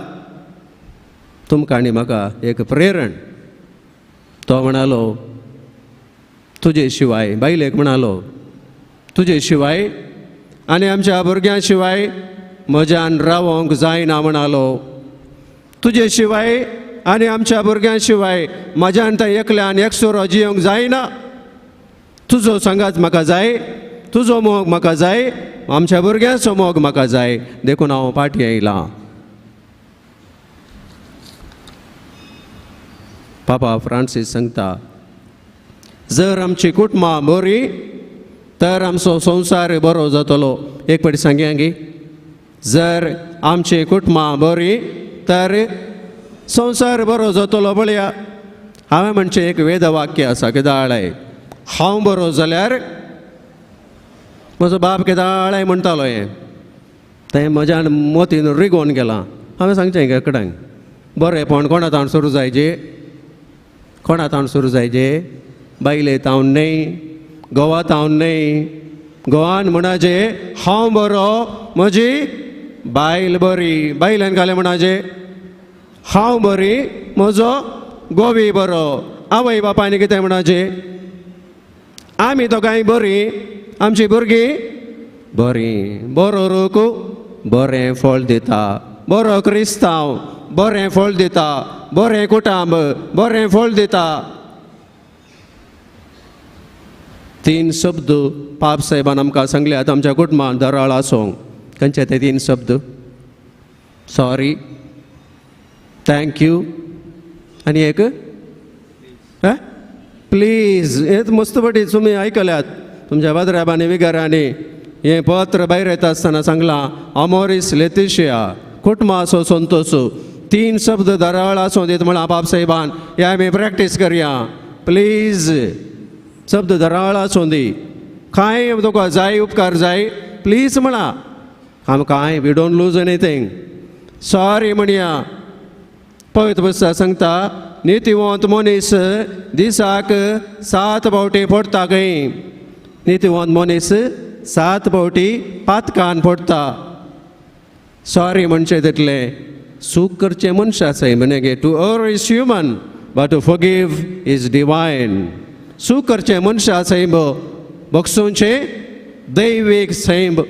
तुमकां आनी म्हाका एक प्रेरण तो म्हणालो तुजे शिवाय बायलेक म्हणालो तुजे शिवाय आनी आमच्या भुरग्यां शिवाय म्हज्यान रावोंक जायना म्हणालो तुजे शिवाय आनी आमच्या भुरग्यां शिवाय म्हज्यान थंय एकल्यान एकसुरो जियोंक जायना. तुजो संगात म्हाका जाय, तुजो मोग म्हाका जाय, आमच्या भुरग्यांचो मोग म्हाका जाय. देखून हांव फाटीं येयलां. पापा फ्रांसीस सांगता, जर आमची कुटुंबां बरी तर आमचो संवसार बरो जातलो. एक फावटी सांगया गे, जर आमची कुटुंबां बरी तर संवसार बरो जातलो. पळया, हांवें म्हणचें एक वेदवाक्य आसा, केदाळाय, हांव बरो जाल्यार म्हजो बाप केदाळाय म्हणटालो हें, तें म्हज्यान मोतीन रिगोवन गेलां. हांवें सांगचें एकाकडेन, बरेंपण कोणातान सुरू जायचें, कोणातान सुरू जायचें, बायले तावन न्हय, घोवा तावन न्हय. घोवान म्हणाचे हांव बरो, म्हजी बायल बरी. बायलेन घालें म्हणाचे हांव बरी, म्हजो गोवी बरो. आवय बापायनी कितें म्हणाचे, आमी दोगांय बरी, आमची भुरगीं बरी. बरो रूख बरें फळ दिता, बरो क्रिस्तांव बरें फळ दिता, बरें कुटुंब बरें फळ दिता. 3 शब्द पाप साहेबान आमकां सांगल्यात आमच्या कुटुंबान दराळ आसूंक. खंयचे ते 3 शब्द? सॉरी, थँक्यू आनी एक प्लीज. हेच मस्त पटी तुमी आयकल्यात तुमच्या बाद्राबांनी विगारांनी. हें पत्र भायर येता आसतना सांगलां, अमोरीस लेतिशिया, कुटुंबा आसो संतोश. 3 शब्द दराळ आसूं दीत म्हळां पाप साहेबान. हे आमी प्रॅक्टीस करया. प्लीज शब्द दराळ आसूं दी. कांय तुका जाय उपकार जाय, प्लीज म्हणा. आमकां we don't lose anything. Sorry म्हणया. पवित्र पुस्तक सांगता, नितीवंत मनीस दिसाक 7 फावटी पडटा खंय. नितीवंत मनीस 7 फावटी पातकान पडटा. सॉरी म्हणचें तितलें सूख करचें मनशां आसाय म्हणे गे. To over is human but to forgive is divine. सूख करचें मनशां सैम बक्षूंचें दैवीक सैम.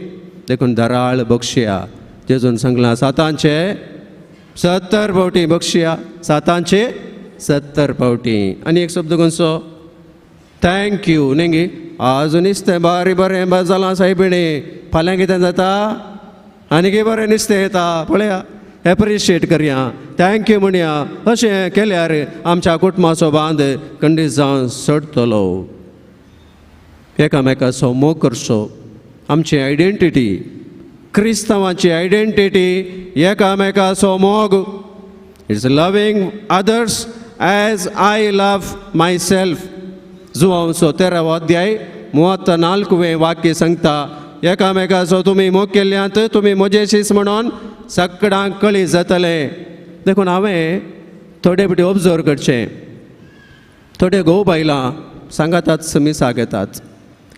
देखून दराळ बक्षया. जेजून सांगलां, सातांचे 70 फावटी बक्षया, सातांचे 70 फावटी. आनी एक शब्द खंयचो? थँक्यू. न्ही गे, आजून नुस्तें बारी बरें जालां सायबिणी, फाल्यां कितें जाता आनी बरें नुस्तें येता. पळया, एप्रिशिएट करया, थँक्यू म्हणया. अशें केल्यार आमच्या कुटुंबाचो बांद खंडीत जावन सडटलो. एकामेकाचो मोग करचो. आमची आयडेंटिटी, क्रिस्तांवाची आयडेंटिटी एकामेकाचो मोग. It's loving others as I love myself. जुवांचो 13 अध्याय 34वें वाक्य सांगता, एकामेकाचो तुमी मोग केल्ल्यांत तुमी म्हजेशीच म्हणून सगळ्यांक कळी जातलें. देखून हांवें थोडे फावटी ऑब्जर्व करचें. थोडे घोव बायलां सांगातात मिसाक येतात.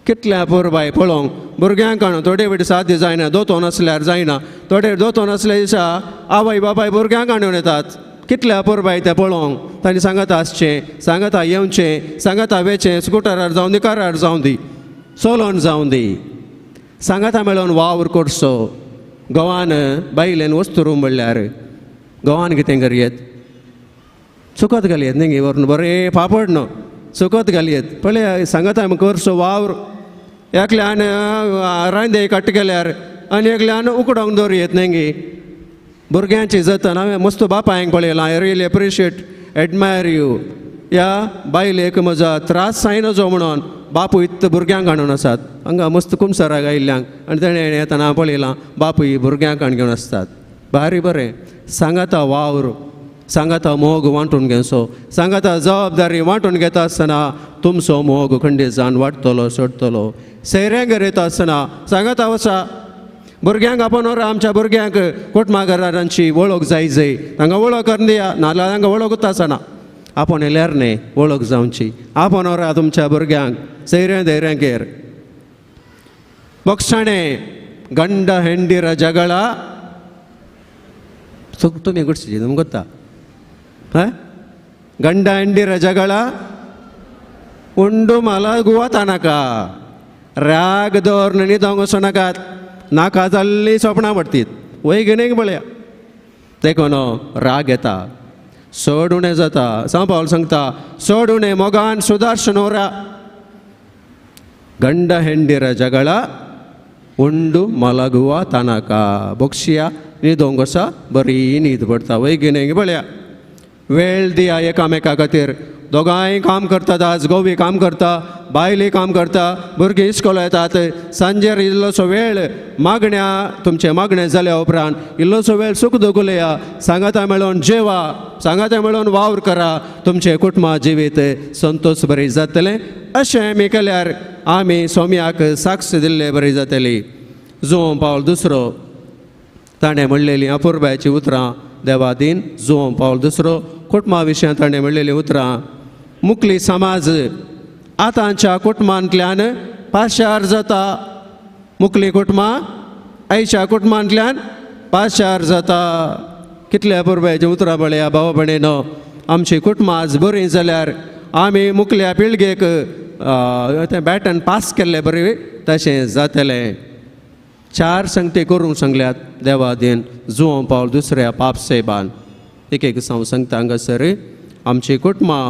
कितल्या पुरबाय पळोवंक भुरग्यांक काणून थोडे फावटी साध्य जायना, दोतोन आसल्यार जायना. थोडे दोतोन आसल्या दिसा आवय बापाय भुरग्यांक हाडून येतात. कितल्या पुरबाय तें पळोवंक तांणी सांगाता आसचें, सांगाता येवचें, सांगाता वेचें, स्कुटरार जावं दी, कारार जावं दी, चलोन जावं दी. सांगाता मेळोन वावर करचो. घोवान बायलेन वस्तू रूम म्हणल्यार घोवान कितें करयेत? चुकत घालयेत न्ही व्हरून बरें पापड न्हू, चुकत घालयेत. पळय सांगाता करचो वावर. एकल्यान रांदे कट्ट केल्यार आनी एकल्यान उकडोंक दवरयेत न्ही. भुरग्यांची जतन हांवें मस्त बापायक पळयलां. I really appreciate, admire you. ह्या बायलेक म्हजो त्रास जायनजो म्हणून बापूय भुरग्यांक हाडून आसात. हांगा मस्त कुमसाराक आयिल्ल्यांक आनी तेणें येतना पळयलां बापूय भुरग्यांक घेवन आसतात. भारी बरें. सांगाता वावर, सांगाता मोग वांटून घेवचो, सांगाता जबाबदारी वांटून घेता आसतना तुमचो मोग खंडीत जावन वाडटलो, सडटलो. सैऱ्यांक येता आसतना सांगाता वचा. भुरग्यांक आपण आमच्या भुरग्यांक कुटुंबाघरांची वळख जाय, तांकां वळख करून दिया. नाजाल्यार तांकां वळखूच आसना. आपण येल्यार न्ही वळख जावची. आपण तुमच्या भुरग्यांक सैऱ्या धैर्यांकेर. बक्षाणें गंड हेंडीर जಗಳ तुमी गुड्सी तुमकां ಗೊತ್ತಾ? ಗಂಡ ಹೆಂಡಿರ ಜಗಳ ಉಂಡು ಮಲಗುವತನಕ राग न्ही दोंगसो नाकात. नाका जाल्ली स्वप्नां पडटीत. वयगणेक बळया देखून राग येता. चड उणें जाता. सांव पावल सांगता चड उणें मोगान सुदार्शन वरा ಗಂಡ ಹೆಂಡಿರ ಜಗಳ ಉಂಡು ಮಲಗುವ ತನಕ ಬೊಕ್ಷಿಯ न्हिदोंगोस बरी न्हीद पडटा वैगिनेक बळ्या वेळ दिया एकामेका खातीर. दोगांय काम करतात. आज गोवी काम करता, बायली काम करता, भुरगीं इस्कोला येतात. सांजेर इल्लोसो वेळ मागण्या तुमचे मागणें जाल्या उपरांत इल्लोसो वेळ सुख दुखुलया, सांगाता मेळोन जेवा, सांगाता मेळोन वावर करा. तुमचे कुटुंबा जिवीत संतोष बरी जातलें. अशें आमी केल्यार आमी सोम्याक साक्ष दिल्ले बरी जातली. जुवो पावल दुसरो ताणें म्हणलेलीं अपुर्बायची उतरां देवा दिन. जुवो पावल दुसरो कुटुंबा विशयां ताणें म्हणलेलीं उतरां. मुखली समाज आतांच्या कुटुंबांतल्यान पाशार जाता. मुखली कुटुंबां आयच्या कुटुंबांतल्यान पाशार जाता. कितले अपुर्बायचें उतरां पळया भाव भयणीनो. आमची कुटुंबां आज बरीं जाल्यार आमी मुखल्या पिळगेक तें बॅटन पास केल्लें बरें तशें जातलें. 4 संगती करूंक सांगल्यात देवा दिन. जुवो पावल दुसऱ्या पाप सेबान एक सांगता हांगासर आमची कुटुंबां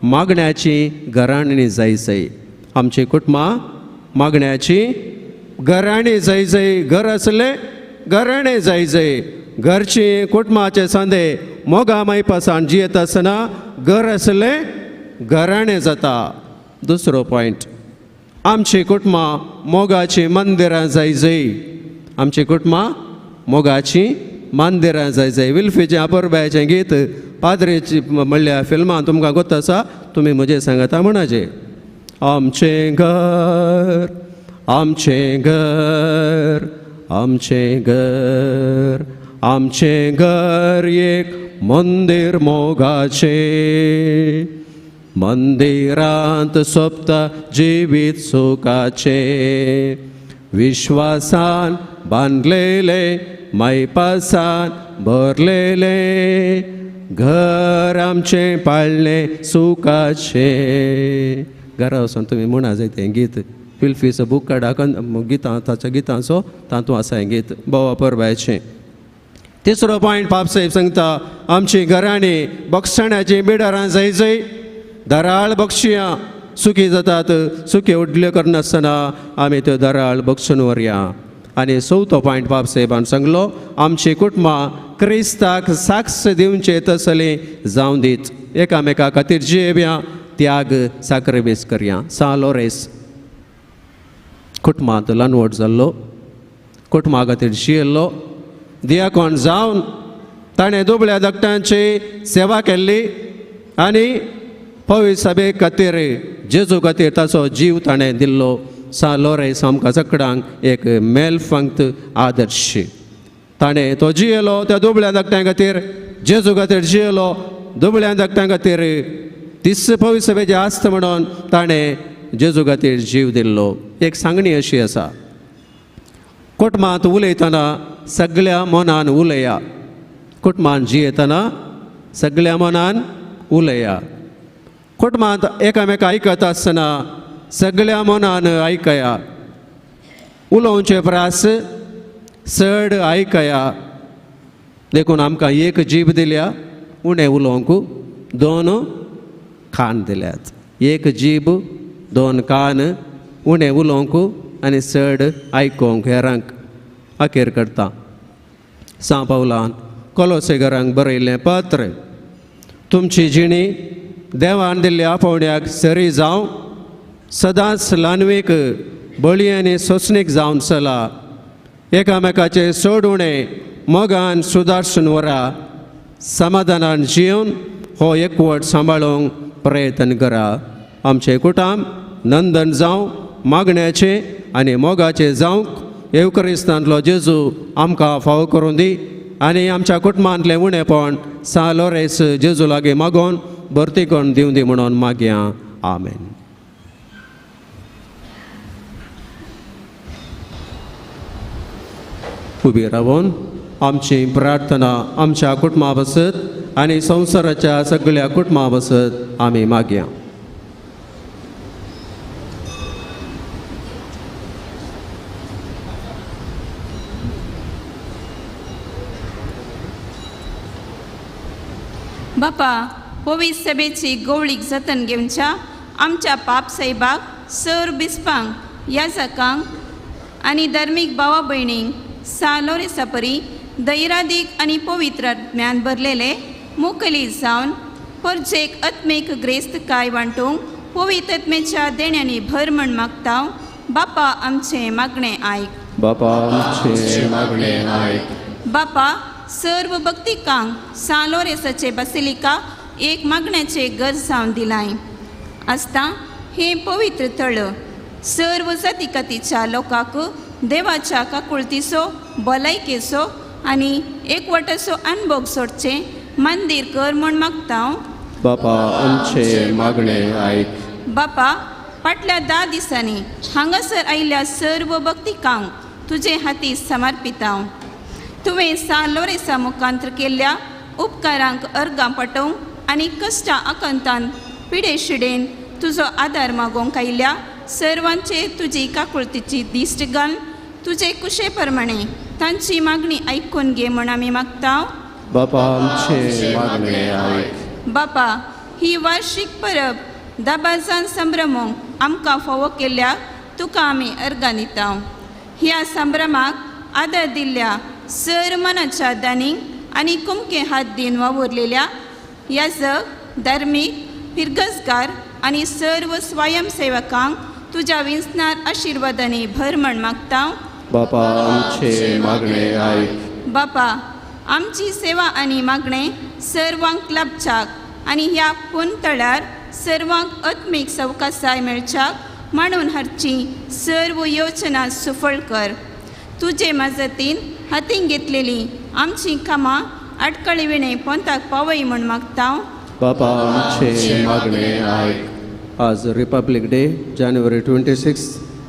मागण्याची घराणी जाय. आमची कुटुंबां मागण्याची घराणी जाय. घर आसलें घराणें जाय. घरची कुटुंबाचे सांदे मोगा मायपासान जियेत आसतना घर आसलें घराणें जाता. दुसरो पॉयंट आमची कुटुंबां मोगाची मंदिरां जाय. आमची कुटुंबां मोगाची मंदिरां जाय. विल्फीचें अपुर्बायचें गीत पाद्रेची म्हणल्या फिल्मां तुमकां गोत आसा. तुमी म्हजें सांगाता म्हणाचें. आमचें घर आमचें घर आमचें घर आमचें घर एक मंदिर मोगाचें. मंदिरांत सोंपता जिवीत सुखाचे. विश्वासान बांदलेले मायपासान भरलेले घर आमचें पाळणें सुखाचें. घरा वचून तुमी म्हणा जाय तें गीत. फिल्फीचो बूक काडा गितां ताच्या गितांचो तातूंत आसा हें गीत बोवा परबायचें. तिसरो पॉयंट पापसाहेब सांगता आमची घराणी बक्षणाची बिडारां जाय. दराळ बक्षियां सुखी जातात. सुखी उड्ल्यो करनासतना आमी त्यो दराळ बक्षून व्हरया. आनी चवथो पॉयंट बाबसाहेबान सांगलो आमची कुटुंबां क्रिस्ताक साक्ष दिवचे तसली जावं दीत. एकामेका खातीर जियेवया, त्याग साक्रिफायस करया. सालोरेस कुटुंबांत ल्हानवट जाल्लो, कुटुंबा खातीर जियेल्लो, दियाकोन जावन ताणें दुबळ्या धाकट्यांची सेवा केल्ली आनी पवित्र सभे खातीर जेजू खातीर ताचो जीव ताणें दिल्लो. सालोरेस आमकां सगळ्यांक एक मेलफंक्त आदर्श. ताणें तो जियेलो त्या दुबळ्या धाकट्यां खातीर, जेजू खातीर जियेलो, दुबळ्या धाकट्यां खातीर तीस पवित्र सभेची आस्त म्हणून ताणें जेजू खातीर जीव दिल्लो. एक सांगणी अशी आसा, कुटुंबांत उलयतना सगळ्या मनान उलया. कुटुंबांत जियेतना सगळ्या मनान उलया. कुटुंबांत एकामेका आयकत आसतना सगळ्या मनान आयकया. उलोवचे प्रास चड आयकया. देखून आमकां एक जीब दिल्या, उणें उलोवंक 2 कान दिल्यात. एक जीब 2 कान, उणें उलोवंक आनी चड आयकोंक हेरांक आखेर करता. सांव पावलान कोलोसेकारांक बरयल्लें पत्र. तुमची जिणी देवान दिल्ल्या आपोवण्याक सरी जावं, सदांच ल्हानवीक बळी आनी सोंसणीक जावन चला. एकामेकाचे चड उणें मोगान सुदारसून व्हरा. समाधानान जिवन हो एकवट सांबाळूंक प्रयत्न करा. आमचें कुटुंब नंदन जावं, मागण्याचें आनी मोगाचें जावंक येवक्रिस्तांतलो जेजू आमकां फावो करूं दी. आनी आमच्या कुटुंबांतलें उणेंपण सालोरेस जेजू लागीं मागोवन भरती करून दिवं दी म्हणून मागया. आमेन. उबी रावून आमची प्रार्थना आमच्या कुटुंबा बसत आनी संवसाराच्या सगळ्या कुटुंबा बसत आमी मागया. बापा पवित्र सभेची गवळीक जतन घेवच्या आमच्या पाप साहेबाक सर बिस्पांक याजकांक आनी धर्मीक भावा भयणींक सालोरे सापरी दैरादीक आनी पवित्र ज्ञान भरलेले मुखली जावन परजेक आत्मीक ग्रेस्तकाय वांटूंक पवित्र आत्मेच्या देण्यांनी भर म्हण मागता बापा आमचें मागणें आयक बापा आमचे मागणे आयक बापा सर्व भक्तिकांक सालोरेसाचे बसिलिका एक मागण्याचे गरज जावन दिलाय आसता हे पवित्र तळ सर्व जातिकातीच्या लोकांक देवाच्या काकुळतीचो भलायकेचो आनी एकवटाचो अनुभव सोडचे मंदिर कर म्हण मागता बापा आमचे मागणे आयक बापा फाटल्या 10 दिसांनी हांगासर आयिल्ल्या सर्व भक्तिकांक तुजे हाती समर्पिता तुवें सालोरेसा मुखांतर केल्ल्या उपकारांक अर्गां पटोवंक आनी कश्टां आकंतान पिडे शिडेन तुजो आदार मागोवंक आयिल्ल्या सर्वांचे तुजी काकुळतीची दिश्ट घाल तुजे कुशे प्रमाणे तांची मागणी आयकून घे म्हण आमी मागता बापा आमचे मागणे आयक बापा ही वार्षिक परब दाबाजान संभ्रमोवंक आमकां फावो केल्ल्या तुका आमी अर्गां दिता ह्या संभ्रमाक आदार दिल्ल्या सर मनाच्या दानींक आनी कुमके हात दिन वावुरलेल्या याजक धर्मीक फिरगसगार आनी सर्व स्वयंसेवकांक तुज्या विंसनार आशिर्वादांनी भर म्हण मागता बापा आमचे मागणे आयक बापा आमची सेवा आनी मागणें सर्वांक लाभच्याक आनी ह्या पुंतळ्यार सर्वांक आत्मीक सवकासाय मेळच्याक म्हणून हरची सर्व योजना सफळ कर तुजे मजतीन हातीन घेतलेली आमची कामां आडकळी विणे पोंताक पावय म्हण मागता बापा आमचे मागणे आयक आज रिपब्लीक डे जानेवारी 26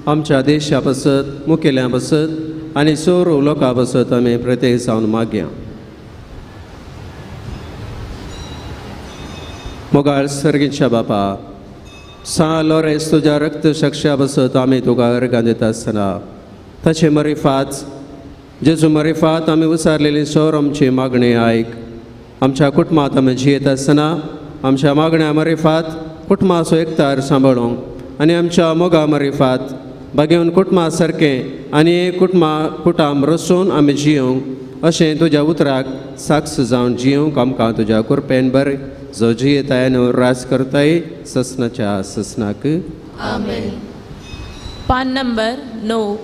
आमच्या देशा बसत मुखेल्या बसत आनी सोर लोकां बसत आमी प्रत्येक जावन मागया मोगाळ सर्गीच्या बापा सालोरेस तुज्या रक्त साक्षा बसत आमी तुका अर्गां दिता आसतना ताचे मरिफात जेजू मरिफात आमी विचारलेली सोर आमची मागणी आयक आमच्या कुटुंबांत आमी जियेत आसतना आमच्या मागण्या मरिफात कुटुंबाचो एकतार सांबाळूंक आनी आमच्या मोगा मरिफात बागेवन कुटुंबा सारकें आनी एक कुटाम रचून आमी जियोंक अशें तुज्या उतराक साक्ष जावन जियोंक आमकां तुज्या कृपेन बरें जो जियेताय राज करताय ससनाच्या ससनाक आमेन. पान नंबर 9.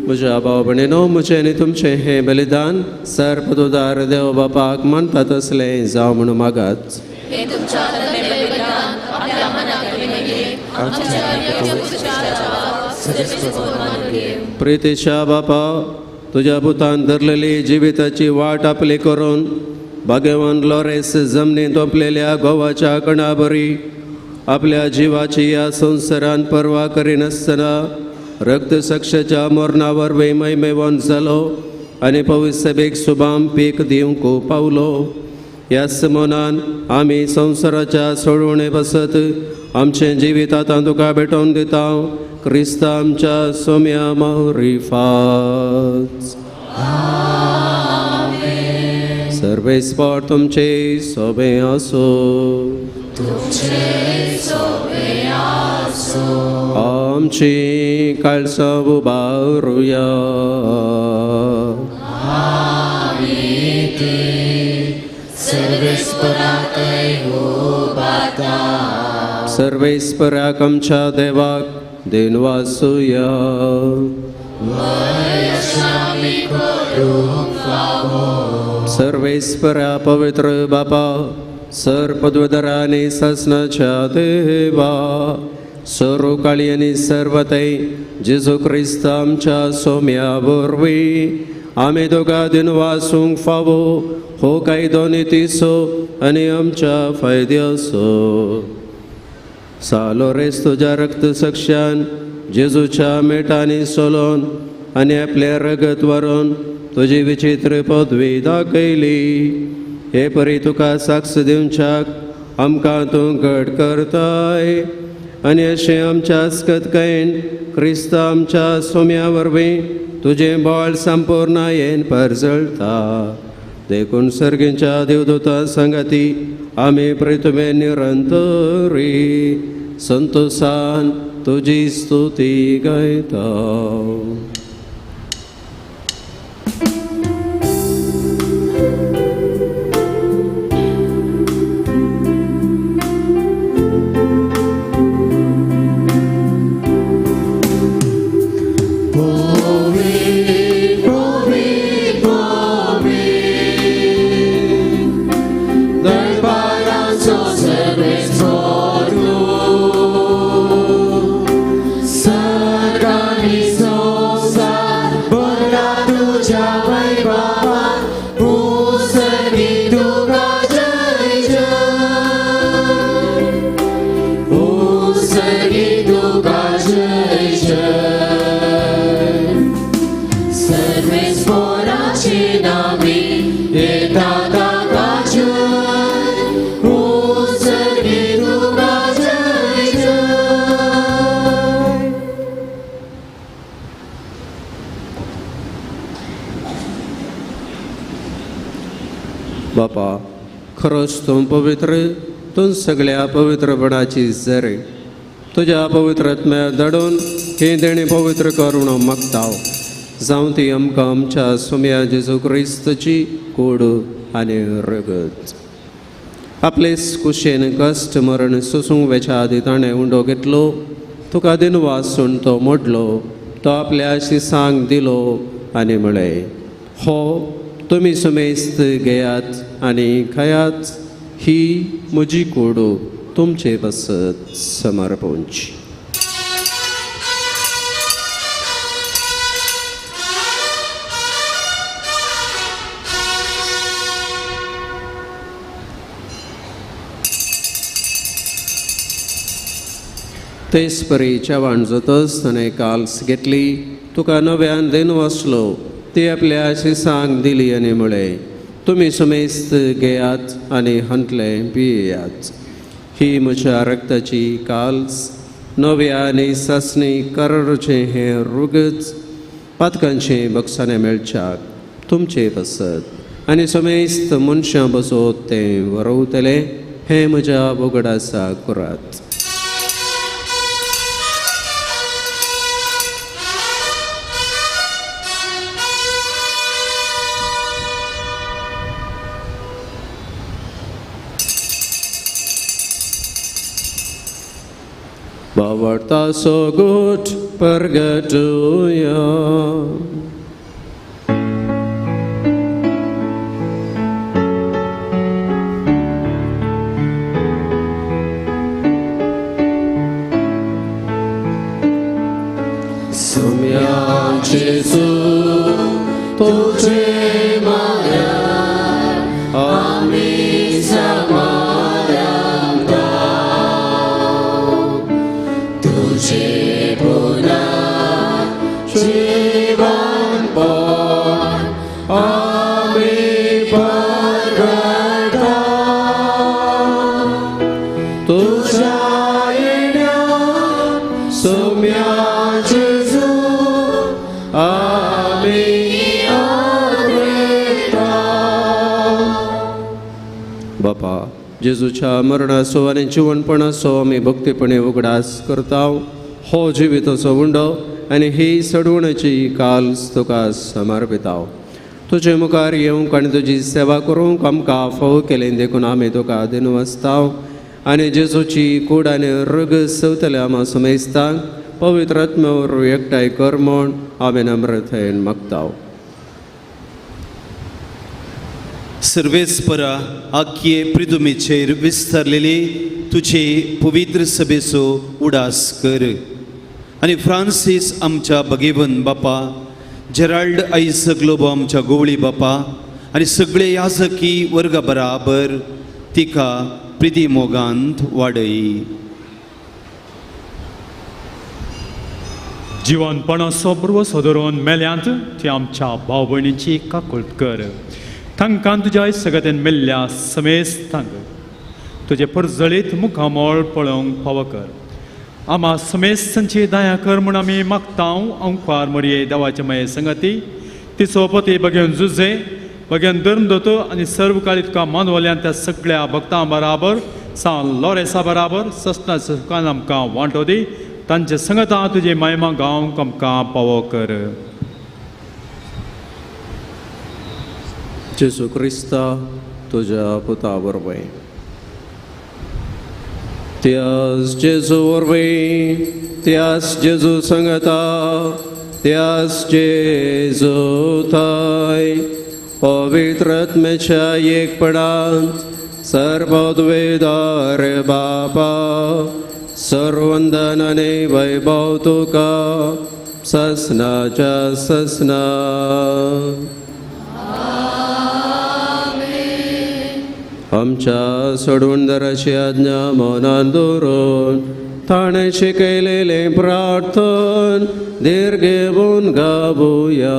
म्हज्या भाव भयणीनो म्हजें आनी तुमचें हें बलिदान सर्पदोदार देव बापाक मानता तसलें जावं म्हणून मागात. हे तुमच्या बलिदान आपल्या मनाक प्रितेशा बापा, तुझ्या भुतान धरलेली जिविताची वाट आपली करून भाग्यवान लॉरेस जमनीत ओपलेल्या गोवाच्या कणाबरी आपल्या जीवाची या संवसारान पर्वा करिनासतना रक्तसाक्षाच्या मरणावर महिमेवान जालो आनी पवित्र सभेक शुभाम पीक दिवंक पावलो. ह्या समोनान आमी संवसाराच्या सोडवणे बसत आमचें जिवीत आतां तुका भेटोवन दिता. क्रिस्त आमच्या सोम्या मारिफात. सर्वेस्पर तुमचे सोबे आसो. आमची काळसा उबारुया. सर्वेस्पराक आमच्या देवाक दिनवासुया. सर्वेस्परा पवित्र बापा, सर पदवीधरा आनी शासनाच्या देवा, सर्व काळी आनी सर्वतय जेजू क्रिस्त आमच्या सोम्या वरवीं आमी दोगा दिनवासूंक फावो हो कायदो नितीसो आनी आमच्या फायद्याचो. सालोरेस तुज्या रक्तसाक्षान जेजूच्या मेटांनी सोलोन आनी आपले रगत व्हरून तुजी विचित्र पदवी दाखयली. हे परी तुका साक्ष दिवच्याक आमकां तूं घट करताय आनी अशें आमच्या आस्कतकायेन क्रिस्त आमच्या सोम्या वरवीं तुजें बळ संपूर्णयेन परजळटा. देखून सर्गींच्या देवदूता संगती आमी प्रितुमे निरंतरी संतोषान तुजी स्तुती गायता. बापा, खरोच तूं पवित्र, तूं सगळ्या पवित्रपणाची झरे. तुज्या पवित्रत्म्याक धाडून ही देणी पवित्र करूण मागता. जावं ती आमकां आमच्या सोम्या जेजू क्रिस्तची कूड आनी रगत. आपलेच कुशेन कश्ट मरण सोसूंक वेच्या आदी ताणें उंडो घेतलो. तुका दिनवासून तो मोडलो. तो आपल्या शिसांक दिलो आनी म्हळें, हो तुमी सुमेस्त घेयात आनी खायात. ही म्हजी कूड तुमचे बसत समर्पणची. तेच परी जेवण जातच ताणें काल्स घेतली. तुका नव्यान दिनवासलो. ती आपल्या शिसांक दिली आनी म्हळें, तुमी सुमेस्त घेयात आनी हंतले पियेयात. ही म्हज्या रक्ताची काल्स, नव्या आनी सासणी कराराचें हें रुगत, पातकांचें बक्षाने मेळच्याक तुमचे बसत आनी सुमेस्त मनशां बसोत तें वरवतले. हें म्हज्या बोगडासा करात. Bawarta so good purgatoria. Soumya जेजू तुझे म्हऱ्यार आमी समारंभा तुझे पुनः जीवनपण आमी परगटा तुझ्या येण्यार सौम्या जेजू आमी बापा जेजूच्या मरणाचो आनी जिवणपणाचो आमी भक्तीपणे उगडास करता हो जिविताचो उंडो आनी ही सडवणाची काल तुका समर्पिता तुजे मुखार येवंक आनी तुजी सेवा करूंक आमकां फोव केलें देखून आमी तुका दिनू आसता आनी जेजूची कूड आनी रग सवतले आमी सुमेस्ता पवित्र आत्म्यावर एकठांय कर म्हूण आमी नम्रतायेन मागता सर्वेस्परा आख्ये पृथ्वीचेर विस्तारलेली तुझे पवित्र सभेचो उडास कर आनी फ्रांसीस आमच्या भगेवन बापा जेराल्ड आयसक लोबो आमच्या गोवळी बापा आनी सगळे याजकी वर्गा बराबर तिका प्रिती मोगांत वाडय जिवनपणाचो पुरवसो धरून मेल्यांत ती आमच्या भाव भयणींची काकुळट कर तांकां तुज्या सगळ्यान मेल्ल्या समेस्तांक तुजे परजळीत मुखामोळ पळोवंक फाव कर आमा समेस्तांची दया कर म्हूण आमी मागता अंकार मरये देवाचे मये संगती तिचो पती भगेवन जुजे भगेवन धर्मदोतो आनी सर्व काळी तुका मानवल्यान त्या सगळ्या भक्तां बराबर सान लॉरेसा बराबर ससना सुखान आमकां वांटो दी तांचे संगता तुजे महिमा गावंक आमकां पावो कर जेजू क्रिस्ता तुझ्या पुता बरोबर त्यास जेजू वरवीं त्यास जेजू संगता त्यास जेजू थंय पवित्र आत्म्याच्या एकपणांत सर्वोद्वेदार बापा सर्वंदन आनी वैभव तुका ससनाच्या ससना आमच्या सोडवणदाराची आज्ञा मनान दवरून ताणें शिकयलेलें प्रार्थन दीर्घ घेवन गावुया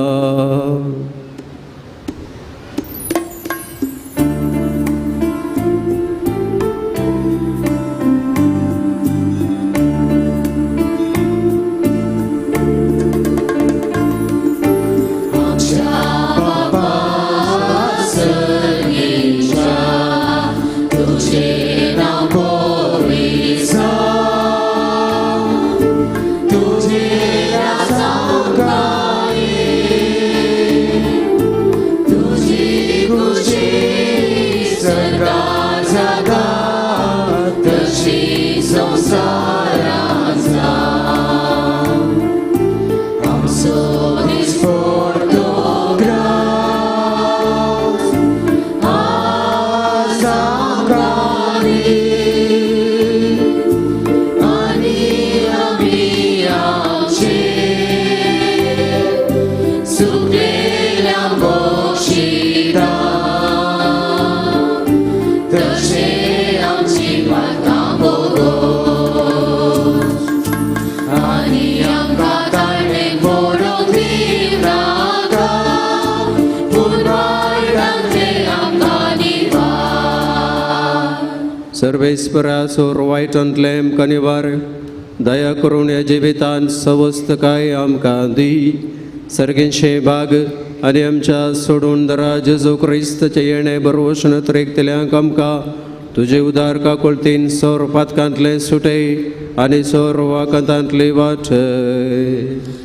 सर्वेस्परा सोर वायटांतले आमकां निवार दया करून ह्या जिवितांत सवस्त काय आमकां दी सर्गेंचे भाग आनी आमच्या सोडून दरा जेजू क्रिस्ताचे येणे बरोवशन तरेकतल्यांक आमकां तुजे उदार काकुळतीन सोर पातकांतले सुटे आनी सोर वाकांतांतली वाटय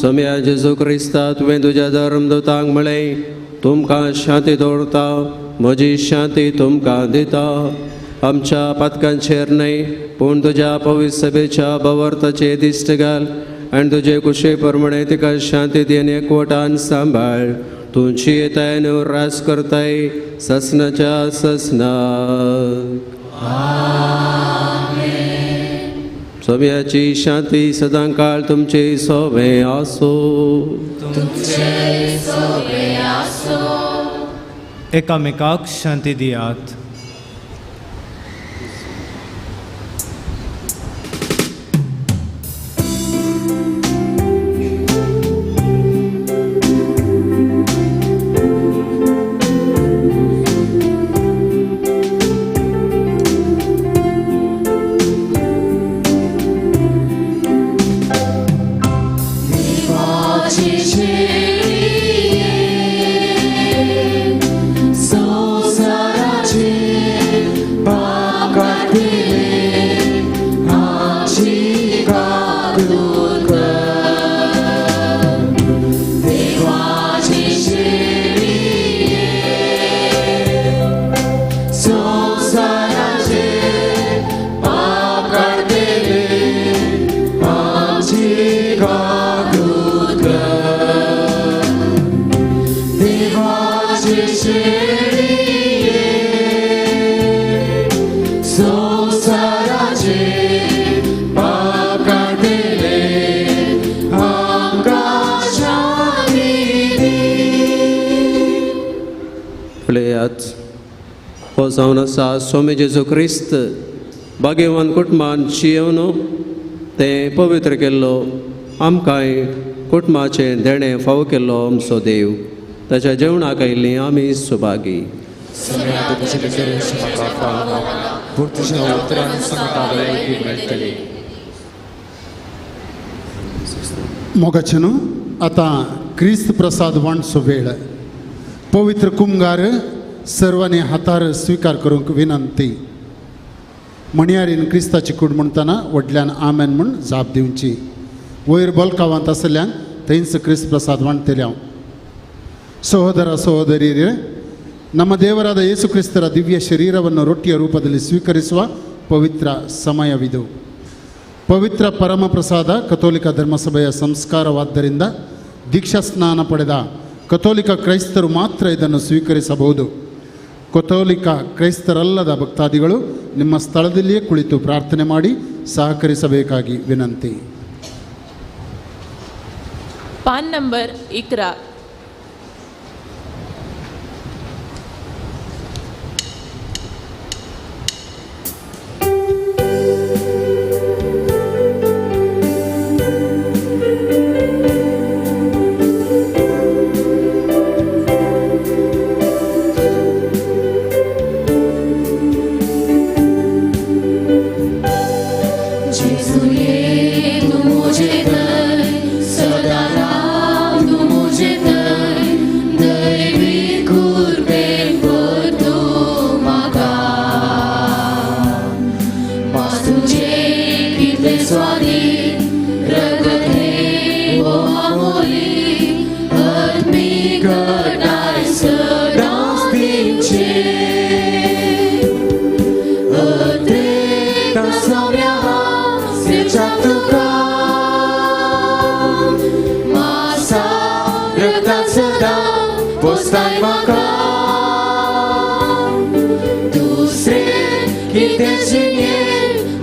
सोम्या जेजू क्रिस्ता तुवें तुज्या धर्मदूतांक म्हळें तुमकां शांती दवरता म्हजी शांती तुमकां दिता आमच्या पातकांचेर न्हय पूण तुज्या पवित्र सभेच्या बवर्ताचे दिश्ट घाल आनी तुजे कुशे प्रमाणे तिका शांती दी आनी एकवटान सांबाळ तुमची येताय न्हू रास करताय ससनाच्या ससनाक सोम्याची शांती सदां काळ तुमचे सोबे आसो एकामेकाक शांती दियात. हो जावन आसा स्वामी जेजू क्रिस्त भाग्यवान कुटुंबान जियेवन तें पवित्र केल्लो आमकांय कुटुंबाचें देणें फावो केल्लो आमचो देव ताच्या जेवणाक आयिल्लीं आमी सुभागी. मोगाचेनु आतां क्रिस्त प्रसाद वांटचो वेळ. पवित्र कुंगार सर्वांनी हातार स्वीकार करूंक विनंती. मणयारीन क्रिस्ताची कूड म्हणटना व्हडल्यान आमेन म्हूण जाप दिवची. वयर बलकावांत आसल्यान थंयच क्रिस्त प्रसाद वांटतले हांव. ಸಹೋದರ ಸಹೋದರಿಯರೇ, ನಮ್ಮ ದೇವರಾದ ಯೇಸು ಕ್ರಿಸ್ತರ ದಿವ್ಯ ಶರೀರವನ್ನು ರೊಟ್ಟಿಯ ರೂಪದಲ್ಲಿ ಸ್ವೀಕರಿಸುವ ಪವಿತ್ರ ಸಮಯವಿದು. ಪವಿತ್ರ ಪರಮ ಪ್ರಸಾದ ಕಥೋಲಿಕ ಧರ್ಮಸಭೆಯ ಸಂಸ್ಕಾರವಾದ್ದರಿಂದ ದೀಕ್ಷಾ ಸ್ನಾನ ಪಡೆದ ಕಥೋಲಿಕ ಕ್ರೈಸ್ತರು ಮಾತ್ರ ಇದನ್ನು ಸ್ವೀಕರಿಸಬಹುದು. ಕಥೋಲಿಕ ಕ್ರೈಸ್ತರಲ್ಲದ ಭಕ್ತಾದಿಗಳು ನಿಮ್ಮ ಸ್ಥಳದಲ್ಲಿಯೇ ಕುಳಿತು ಪ್ರಾರ್ಥನೆ ಮಾಡಿ ಸಹಕರಿಸಬೇಕಾಗಿ ವಿನಂತಿ. पान नंबर 11.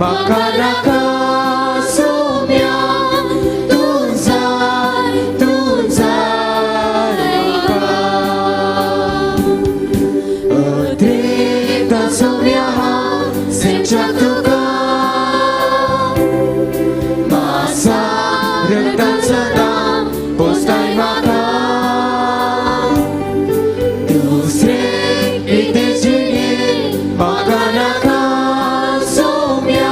Magana ka, Somya,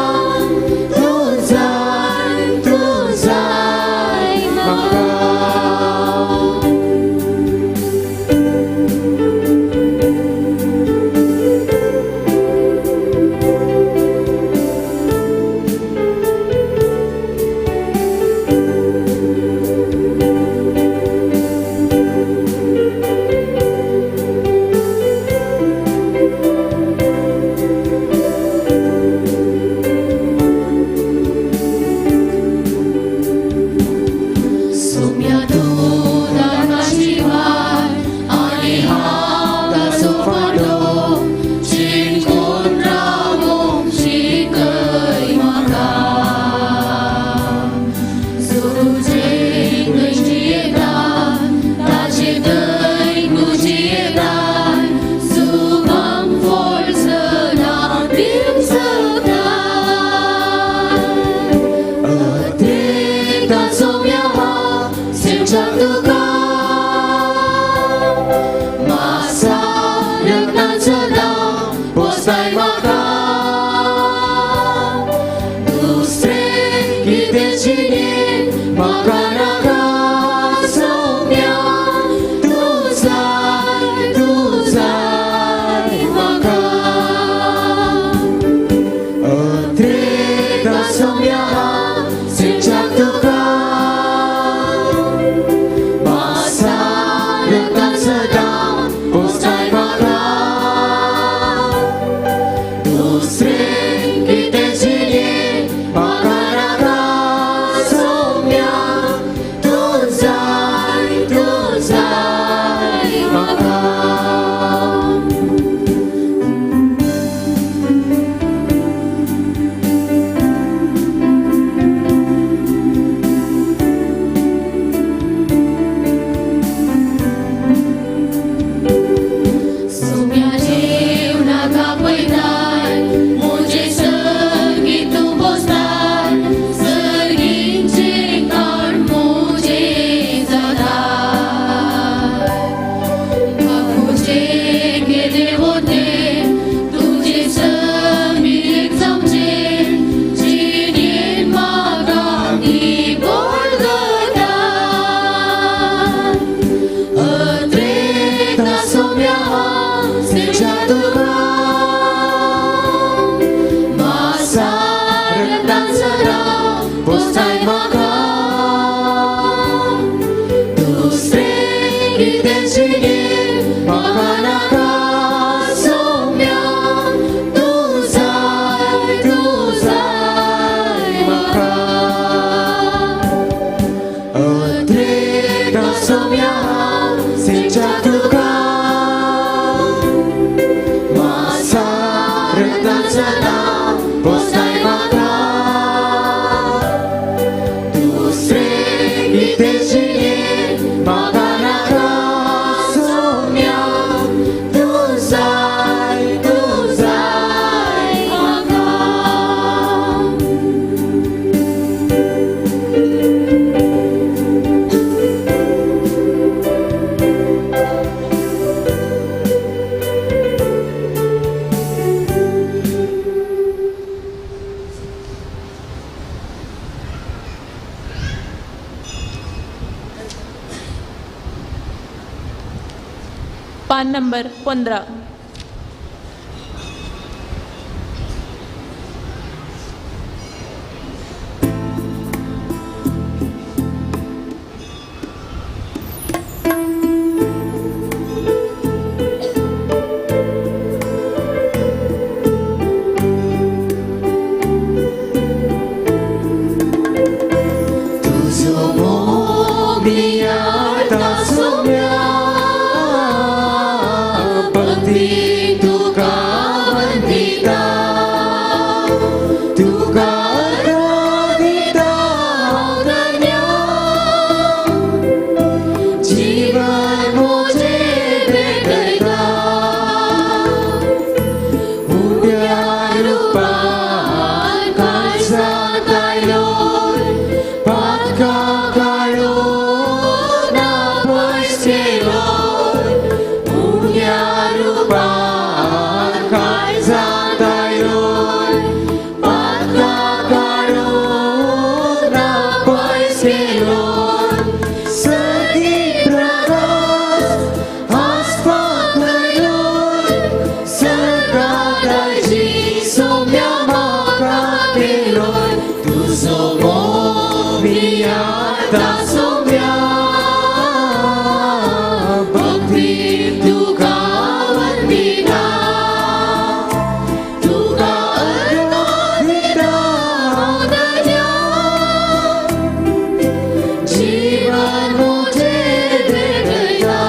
म्हाका दुसरे कितें जिणें म्हाका नाका सौम्या तूं जाय म्हाका सौम्या जेवणाक आपयताय म्हजे सर्गीत तूं बसताय सर्गींचे काळ म्हजे जाताय बापूचे गेले वते तुजे समीर जावचे जिणेन म्हाका ती बळगता अद्रेता सौम्या सेजा तुका मासार तांसरा बसताय म्हाका दुसरे कितें जिणें म्हाका नाका सौम्या तूं जाय म्हाका अद्रेता सौम्या सेजा तुका मासार तांसरा बसताय म्हाका दुसरे कितें जिणें म्हाका नाका सौम्या तूं जाय म्हाका पान नंबर 15. तुजो मोगी आतां सौम्या भक्ती तुका वंदिता तुका दिता धन्य जीवन म्हजें भेटयता उड्या रुपान काळजांत आयलो पातका काडून ना पयस केलो उड्या रुपान काळजांत आयलो पातका काडून ना पयस केलो सगळी प्रगत आसपाक लायलो सगळ्यात काळजी सौम्या म्हाका केलो तुजो मोगी आतां सौम्या भक्ती तुका वंदिता तुका दिता धन्य जीवन म्हजें भेटयता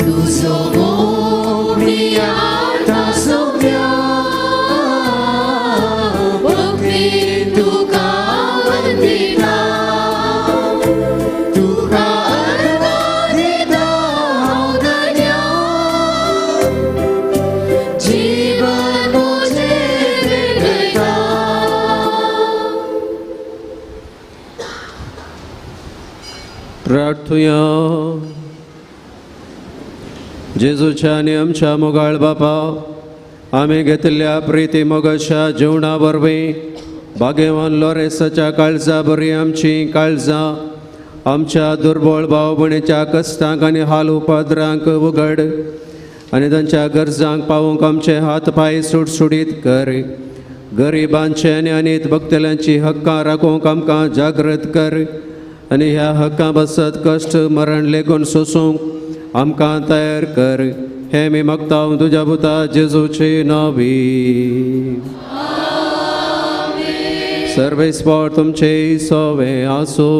तुजो मोगी आतां सौम्या भक्ती तुका वंदिता तुका दिता धन्य जीवन म्हजें भेटयता प्रार्थुया जेजूच्या आनी आमच्या मोगाळ बापा आमी घेतिल्ल्या प्रिती मोगाच्या जेवणा वरवीं भाग्यवान लोरेसाच्या काळजा बरी आमची काळजां आमच्या दुर्बळ भाव भयणीच्या कश्टांक आनी हाल उपाद्रांक उगड आनी तांच्या गरजांक पावूंक आमचे हात पांय सुटसुडीत कर गरिबांचे आनी अनीत भक्तल्यांची हक्कां राखूंक आमकां जागृत कर आनी ह्या हक्कां बसत कश्ट मरण लेगून सोसूंक आमकां तयार कर हे मी मागता तुझ्या पुता जेजूचे नावी. सर्वेस्पर तुमचे सोवे आसो.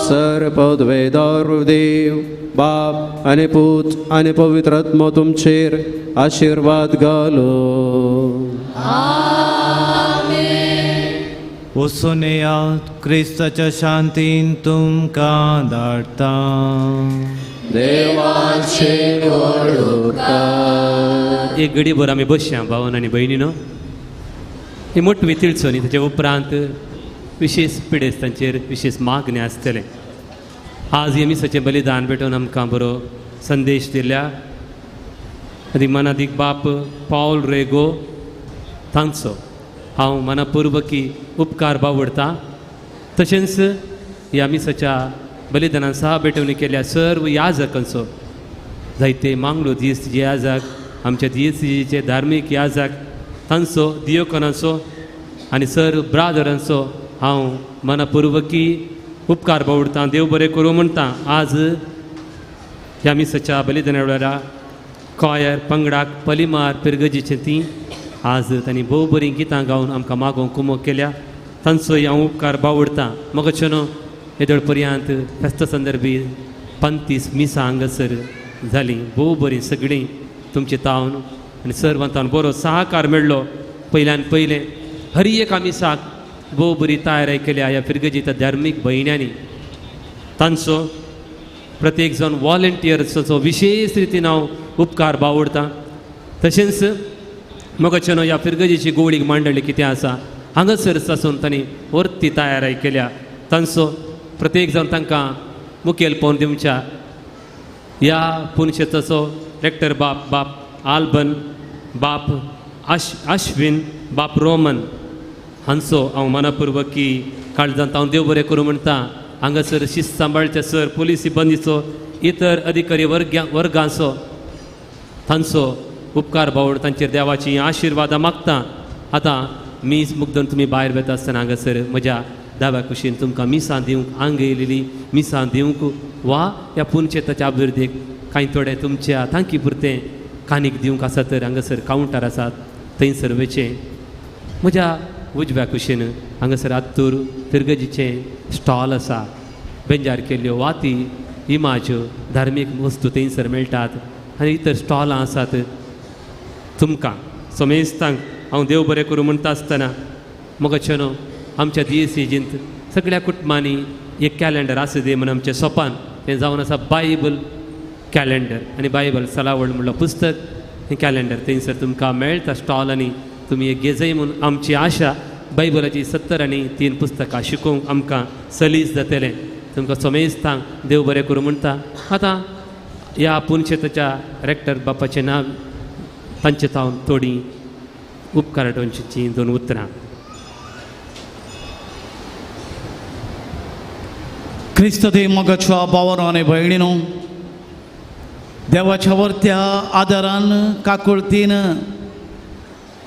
सर्वपदवे देव बाप आणि पूत आणि पवित्र आत्मा तुमचेर आशीर्वाद घालो. वचून येयात क्रिस्ताच्या शांतीन तुमकां धाडटा. देवाचे वडोवकार. एक घडीभर आमी बसया भावन आनी भयणीनो. ही मोठवी तिळसो न्ही, ताच्या उपरांत विशेष पिडेस्तांचेर विशेष मागणी आसतले. आज हे मिसाचें बलिदान भेटून आमकां बरो संदेश दिल्या अधिक मनादीक बाप पावल रेगो तांचो हांव मनपूर्वकी उपकार बावडटां. तशेंच ह्या मिसाच्या बलिदानान सहा भेटवणी केल्या सर्व याजकांचो, जायते मांगलो दीस याजक, आमच्या दियेचे धार्मीक याजक तांचो, दियोकोनाचो आनी सर्व ब्रादरांचो हांव मनपूर्वकी उपकार बावडटां. देव बरें करूं म्हणटा. आज ह्या मिसाच्या बलिदाना वेळार कॉयर पंगडाक पलिमार पिरगजीचें ती आज तांणी भोव बरीं गितां गावन आमकां मागोवंक कुमो केल्या. तांचोय हांव उपकार बावडटां. मगचेनो येदोळ पर्यंत फेस्त संदर्भी 35 मिसां हांगासर जालीं. भोव बरीं सगळीं तुमचे तावन आनी सर्वांतान बरो सहकार मेळ्ळो. पयल्यान पयलें हर एका मिसाक भोव बरी तयारी केल्या ह्या पिरगजीच्या धार्मीक भयण्यांनी. तांचो प्रत्येक जण वॉलंटियर्साचो विशेष रितीन हांव उपकार बावडटां. तशेंच मगचेनो ह्या पिरगजीची गोळीक मांडळी कितें आसा हांगासर सासून तांणी वर्ती तयारी केल्या. तांचो प्रत्येक जण तांकां मुखेल पोवन दिवच्या. ह्या पुणशेताचो रेक्टर बाप आल्बन, बाप आश्विन, बाप रोमन हांचो हांव मनपूर्वकी काळजांत हांव देव बरें करूं म्हणटा. हांगासर शिस्त सांबाळचे सर, पुलीस सिब्बंदीचो, इतर अधिकारी वर्गांचो तांचो उपकार बावड तांचेर देवाची आशिर्वादां मागता. आतां मीस मुग्दन तुमी भायर वेता आसतना हांगासर म्हज्या दाव्या कुशीन तुमकां मिसां दिवंक आंग येयलेली मिसां दिवंक वा ह्या पुणचेताच्या अभिवृद्धीक कांय थोडे तुमच्या थांकी पुरतें कानीक दिवंक आसा तर हांगासर कावंटर आसात थंयसर वेचें. म्हज्या उजव्या कुशीन हांगासर आत्तूर पिरगजीचें स्टॉल आसा. बेंजार केल्ल्यो वाती, इमाज्यो, धार्मीक वस्तू थंयसर मेळटात आनी इतर स्टॉलां आसात. तुमकां सोमेस्तांक हांव देव बरें करूं म्हणटा आसतना मगचेनो आमच्या दियेसीजींत सगळ्या कुटुंबांनी एक कॅलेंडर आसा दी म्हणून आमचें सोपान तें जावन आसा बायबल कॅलेंडर आनी बायबल सलावड म्हणलो पुस्तक. हें कॅलेंडर थंयसर तुमकां मेळटा स्टॉलांनी. तुमी एक घेजय म्हणून आमची आशा. बायबलाची 70 आनी 3 पुस्तकां शिकोवंक आमकां सलीस जातलें. तुमकां सोमेस्तांक देव बरें करूं म्हणटा. आतां ह्या पुणशेताच्या रेक्टर बापाचें नांव तांचे तावन थोडीं उपकाराटोंची 2 उतरां. क्रिस्त ते मगच्या भावांनो आनी भयणीनो, देवाच्या वर्त्या आदारान, काकुळतीन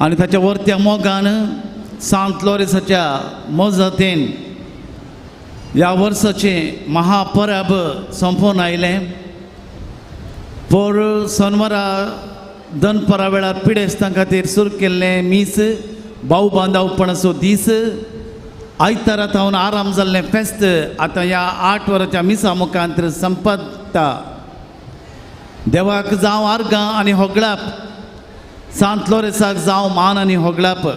आनी ताच्या वर्त्या मोगान सांत लोरेसाच्या मजतीन ह्या वर्साचें महापरब संपून आयलें. पर सोनवारा दनपरा वेळार पिडेस्तां खातीर सुरू केल्लें मीस भाऊ बांदावपणाचो दीस, आयतारा थावन आराम जाल्लें फेस्त आतां ह्या 8 वरांच्या मिसा मुखांतर संपता. देवाक जावं आर्गां आनी होगळाप, सांत लोरेसाक जावं मान आनी होगळाप.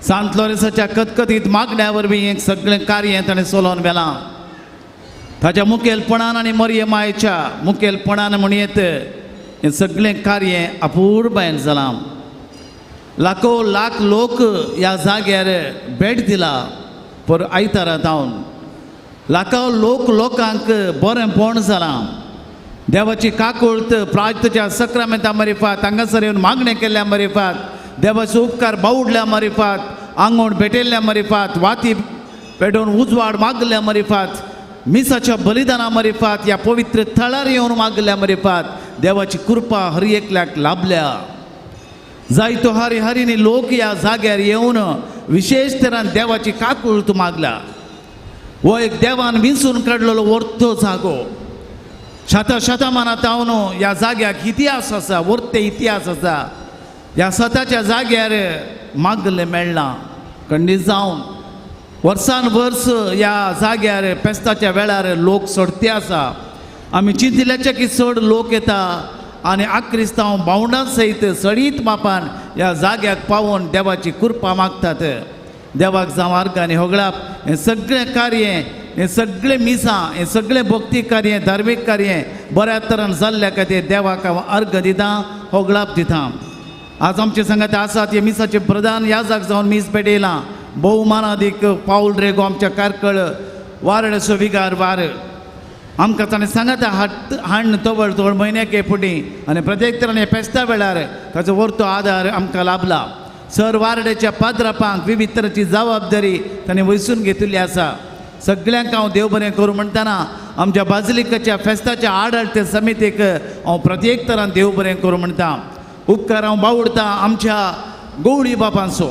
सांत लोरेसाच्या कतकतीत मागण्या वरवीं एक सगळें कार्य ताणें चलोवन व्हेलां. ताच्या मुखेलपणान आनी मरियमायेच्या मुखेलपणान म्हणयत हें सगळें कार्य अपूर्बायेन जालां. लाखो लाख लोक ह्या जाग्यार भेट दिला. पर आयतारा थावन लाखो लोकांक बरेंपण जालां. देवाची काकुळत प्राजतेच्या सक्रामेंता मरिफात हांगासर येवन मागणें केल्ल्या मरिफात, देवाचो उपकार बावडल्या मरिफात, आंगोण भेटयल्ल्या मरिफात, वाती पेटोवन उजवाड मागल्या मरिफात, मिसाच्या बलिदाना मरिफात, ह्या पवित्र थळार येवन मागल्या मरिफात देवाची कृपा हर एकल्याक लाभल्या. जायतो हरिहरीनी लोक ह्या जाग्यार येवन विशेश तरान देवाची काकुळत मागला. हो एक देवान विंचून काडलेलो व्हरतो जागो शतमानांत ह्या जाग्याक इतिहास आसा व्हरते इतिहास आसा ह्या स्वताच्या जाग्यार मागले मेळना खंडीत जावन वर्सान वर्स ह्या जाग्यार फेस्ताच्या वेळार लोक सोडते आसा आमी चिंतल्याचे की चड लोक येता आनी आक्रिस्तांव भावंडां सयत सडीत मापान ह्या जाग्याक पावोवन देवाची कृपा मागतात देवाक जावं अर्घ आनी होगळाप हें सगळें कार्य हें सगळें मिसां हें सगळें भक्ती कार्य धार्मीक कार्य बऱ्या तरान जाल्ल्या खातीर देवाक हांव अर्घ दितां होगळाप दितां आज आमचे सांगात आसात हे मिसाचे प्रधान याजक जावन मीस पेटयलां भोवमानादीक पाऊल रेगो आमच्या कारकळ वारडसो विगार वार आमकां ताणें सांगात हाडून तवळ तवळ म्हयन्याक फुटी आनी प्रत्येक तरान हे फेस्ता वेळार ताचो व्हरतो आदार आमकां लाभला सर वारड्याच्या पाद्रापांक विविध तरांची जबाबदारी ताणें वयसून घेतिल्ली आसा सगळ्यांक हांव देव बरें करूं म्हणटना आमच्या बाजलिकाच्या फेस्ताच्या आडाळते समितीक हांव प्रत्येक तरान देव बरें करूं म्हणटा उपकार हांव बावडटां आमच्या गवळी बापांचो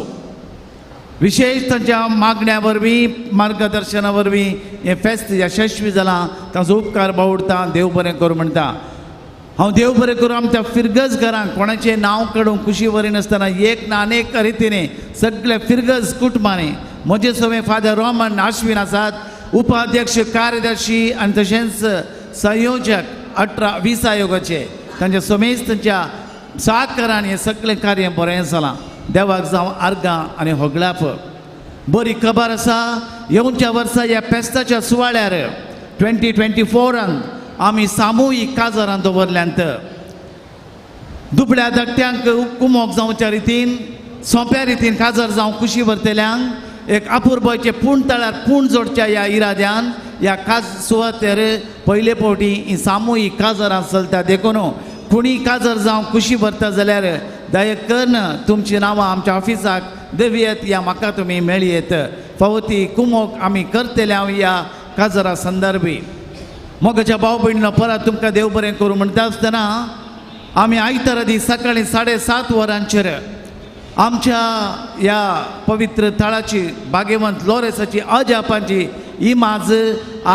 विशेष तांच्या मागण्या वरवीं मार्गदर्शना वरवीं हें फेस्त यशस्वी जालां ताचो उपकार बावडटां देव बरें करूं म्हणटा हांव देव बरें करूं आमच्या फिरगज घरांक कोणाचें नांव काडूंक खुशी वरिनासतना एक ना अनेक रितीने सगळे फिरगज कुटुंबांनी म्हजे सवे फादर रोमन आश्विन आसात उपाध्यक्ष कार्यदर्शी आनी तशेंच संयोजक 18-20 आयोगाचे तांच्या समेस्त तांच्या सहकारान हें सगळें कार्य बरें जालां देवाक जावं अर्गां आनी होगळाप बरी खबर आसा येवच्या वर्सा ह्या फेस्ताच्या सुवाळ्यार 2024 आमी सामुहीक काजारां दवरल्यांत दुबळ्या धाकट्यांक कुमोक जावच्या रितीन सोंप्या रितीन काजार जावं खुशी व्हरतल्यांक एक अपुर्बाचे पूण तळ्यार पूण जोडच्या ह्या इराद्यान ह्या काज सुवातेर पयले फावटी ही सामुहीक काजारां चलता देखून कोणी काजार जावं खुशी भरता जाल्यार दयेक करून तुमची नांवां आमच्या ऑफिसाक देवियत या म्हाका तुमी मेळयेत फावती कुमोक आमी करतल्या ह्या काजारा संदर्भी मोगाच्या भाव भयणीनो परत तुमकां देव बरें करूं म्हणटा आसतना आमी आयतारा दीस सकाळीं 7:30 वरांचेर आमच्या ह्या पवित्र तळाची भाग्यवंत लोरेसाची अजापांची ही माज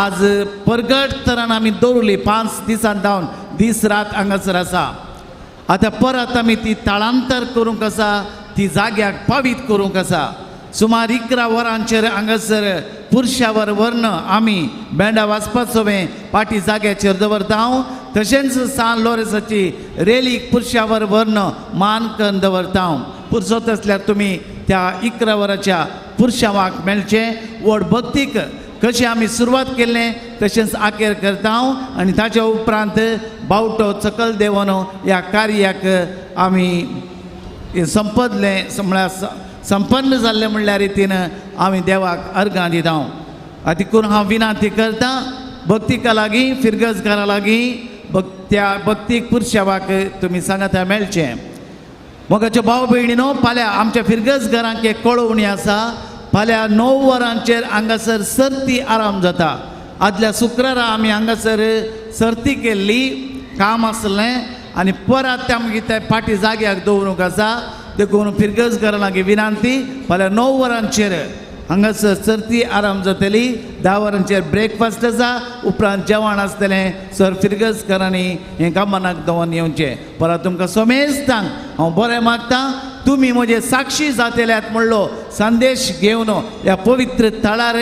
आज परगट तरान आमी दवरली 5 दिसान जावन दीस रात हांगासर आसा आतां परत आमी ती तळांतर करूंक आसा ती जाग्याक पावीत करूंक आसा सुमार 11 वरांचेर हांगासर पुरुशावर वर्ण आमी बेंडा वाजपाचो पाटी जाग्याचेर दवरता तशेंच सान लोरेसाची रेलीक पुरुशावर वर्ण मान करून दवरता पुरसोत आसल्यार तुमी त्या 11 वरांच्या पुरुशावाक मेळचे व्हड भक्तीक कशी आमी सुरवात केल्लें तशेंच आखेर करता आनी ताच्या उपरांत बावटो सकल देवन ह्या कार्याक आमी संपदलें म्हळ्यार संपन्न जाल्लें म्हणल्या रितीन आमी देवाक अर्गां दिता हाती करून हांव विनंती करता भक्तीका लागीं फिरगजकारा लागीं त्या भक्तीक पुरुशावाक तुमी सांगाता मेळचें मोगाच्यो भाव भयणीनो फाल्यां आमच्या फिरगज घरांक एक कळोवणी आसा फाल्यां 9 वरांचेर हांगासर सर्ती आराम जाता आदल्या शुक्रारा आमी हांगासर सर्ती केल्ली काम आसलें आनी परत आमगे ते पाटी जाग्याक दवरूंक आसा देखून फिरगज घरा लागीं विनंती फाल्यां 9 वरांचेर हांगासर सर्ती आराम जातली 10 वरांचेर ब्रेकफास्ट आसा उपरांत जेवण आसतलें सर फिरगजकारांनी हें कामानाक दवरून येवचें परत तुमकां समेस्तांक हांव बरें मागतां तुमी म्हजे साक्षी जातल्यात म्हणलो संदेश घेवन ह्या पवित्र तळार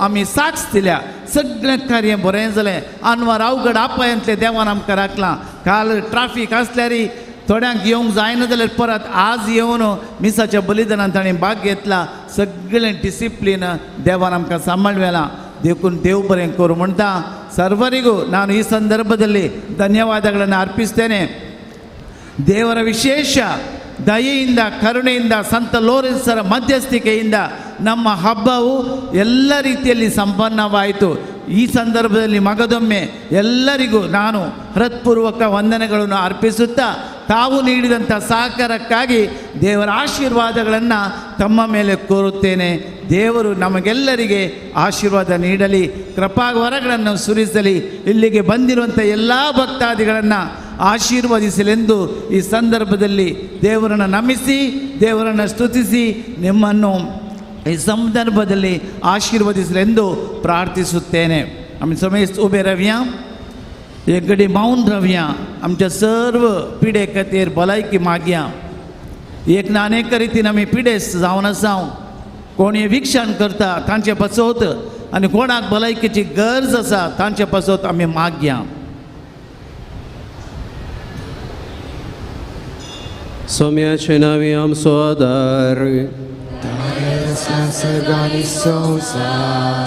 आमी साक्ष दिल्या सगळें कार्य बरें जालें अनवर अवघड आपायांतले देवान आमकां राखलां काल ट्राफीक आसल्यार थोड्यांक येवंक जायना जाल्यार परत आज येवन मिसाच्या बलिदानांत ताणें भाग घेतला सगळें डिसिप्लीन देवान आमकां सांबाळवेलां देखून देव बरें करूं म्हणटा सर्वरिಗೂ ನಾನು ಈ ಸಂದರ್ಭದಲ್ಲಿ ಧನ್ಯವಾದಗಳನ್ನು ಅರ್ಪಿಸ್ತೇನೆ ದೇವರ ವಿಶೇಷ ದಯೆಯಿಂದ ಕರುಣೆಯಿಂದ ಸಂತ ಲೋರೆನ್ಸರ ಮಧ್ಯಸ್ಥಿಕೆಯಿಂದ ನಮ್ಮ ಹಬ್ಬವು ಎಲ್ಲ ರೀತಿಯಲ್ಲಿ ಸಂಪನ್ನವಾಯಿತು ಈ ಸಂದರ್ಭದಲ್ಲಿ ಮಗದೊಮ್ಮೆ ಎಲ್ಲರಿಗೂ ನಾನು ಹೃತ್ಪೂರ್ವಕ ವಂದನೆಗಳನ್ನು ಅರ್ಪಿಸುತ್ತಾ ತಾವು ನೀಡಿದಂಥ ಸಹಕಾರಕ್ಕಾಗಿ ದೇವರ ಆಶೀರ್ವಾದಗಳನ್ನು ತಮ್ಮ ಮೇಲೆ ಕೋರುತ್ತೇನೆ ದೇವರು ನಮಗೆಲ್ಲರಿಗೆ ಆಶೀರ್ವಾದ ನೀಡಲಿ ಕೃಪಾವರಗಳನ್ನು ಸುರಿಸಲಿ ಇಲ್ಲಿಗೆ ಬಂದಿರುವಂಥ ಎಲ್ಲ ಭಕ್ತಾದಿಗಳನ್ನು ಆಶೀರ್ವದಿಸಲೆಂದು ಈ ಸಂದರ್ಭದಲ್ಲಿ ದೇವರನ್ನು ನಮಿಸಿ ದೇವರನ್ನು ಸ್ತುತಿಸಿ ನಿಮ್ಮನ್ನು ಈ ಸಂದರ್ಭದಲ್ಲಿ ಆಶೀರ್ವದಿಸಲೆಂದು ಪ್ರಾರ್ಥಿಸುತ್ತೇನೆ. आम्ही समेस्त उभे रावया, एक घडी मावून रावया, आमच्या सर्व पिढे खातीर भलायकी मागया. एक ना अनेक रितीन आमी पिडेस्त जावन आसाव. कोण हे विक्षण करता तांचे पासत आनी कोणाक भलायकेची गरज आसा तांचे पासत आमी मागया. सोम्याचे नावी आमचो आदार,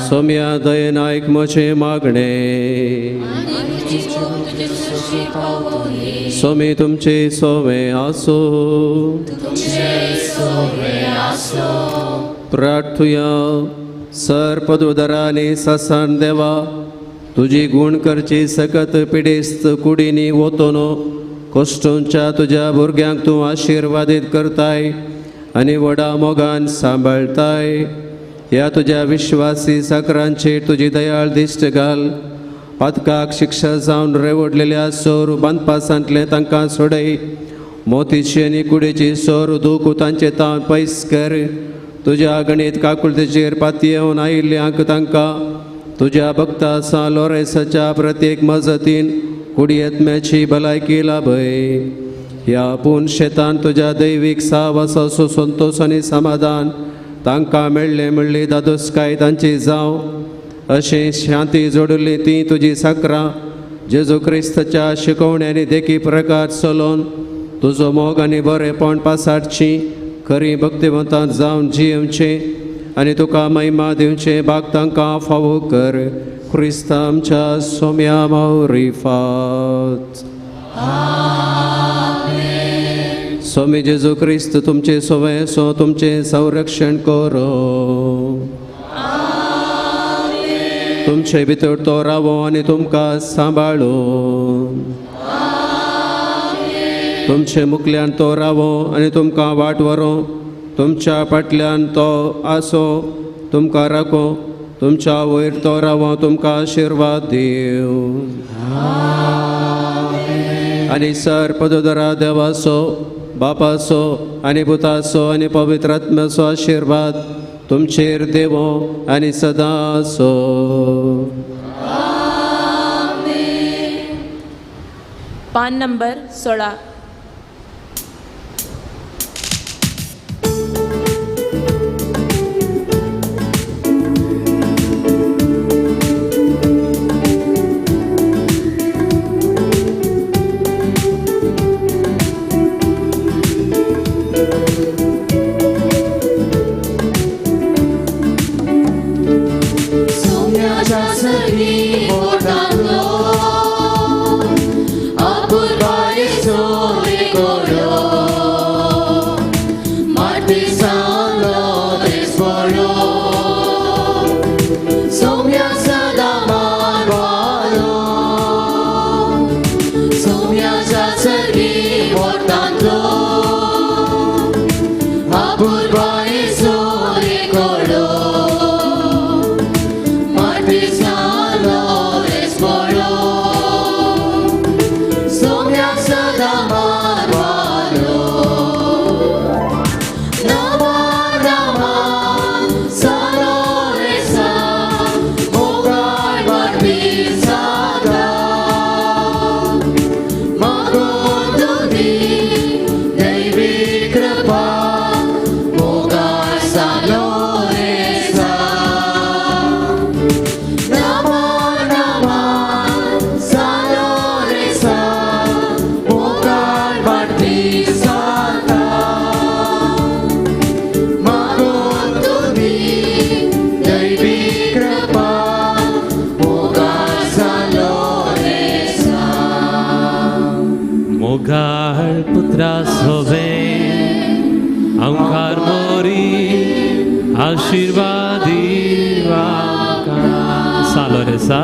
सोम्या दयेन आयक म्हजे मागणे. सोमी तुमचे सोवे आसो. प्रार्थुया. सर्पदुदराने ससान देवा, तुझी गुण करची सकत पिडेस्त कुडीनी वतोनो कश्टोंच्या तुझ्या भुरग्यांक तूं आशिर्वादीत करताय आनी व्हडा मोगान सांबाळताय. ह्या तुझ्या विश्वासी साकरांचेर तुजी दयाळ दिश्ट घाल. पातकाक शिक्षा जावन रेवडलेल्या सोर बांदपासांतले तांकां सोडय. मोतीची आनी कुडीची सोर दुखू तांचे तावन पयस कर. तुज्या गणीत काकुळतेचेर पाती येवन आयिल्ल्यांक तांकां तुज्या भक्ता सालोरेसाच्या प्रत्येक मजतीन कुडी येत्म्याची भलायकी लाभय. ह्या पूण शेतान तुज्या दैवीक सावासाचो संतोष आनी समाधान तांकां मेळ्ळें म्हणली दादोसकाय तांची जावं. अशी शांती जोडिल्ली ती तुजी साकरां जेजू क्रिस्ताच्या शिकवण्यांनी देखी प्रकार चलोवन तुजो मोग आनी बरेपण पासाडची. खरी भक्तिवंतां जावन जियेवचें आनी तुका महिमा दिवचें भाग तांकां फावो कर. क्रिस्त आमच्या सोम्या मावरी फात. स्वामी जेजू क्रिस्त तुमचे सोवे सो तुमचे संरक्षण करो. तुमचे भितर तो रावो आनी तुमकां सांबाळो. तुमचे मुखल्यान तो रावो आनी तुमकां वाट व्हरो. तुमच्या फाटल्यान तो आसो तुमकां राखो. तुमच्या वयर तो रावो तुमकां आशिर्वाद दिव. आनी सर्पदुदरा देवाचो बापाचो आनी पुताचो आनी पवित्र आत्म्याचो आशिर्वाद तुमचेर देवो आनी सदां आसो. पान नंबर 16. मोगाळ पुत्रा सोवे आमकां मोरी आशिर्वादी वाका सालोरेसा.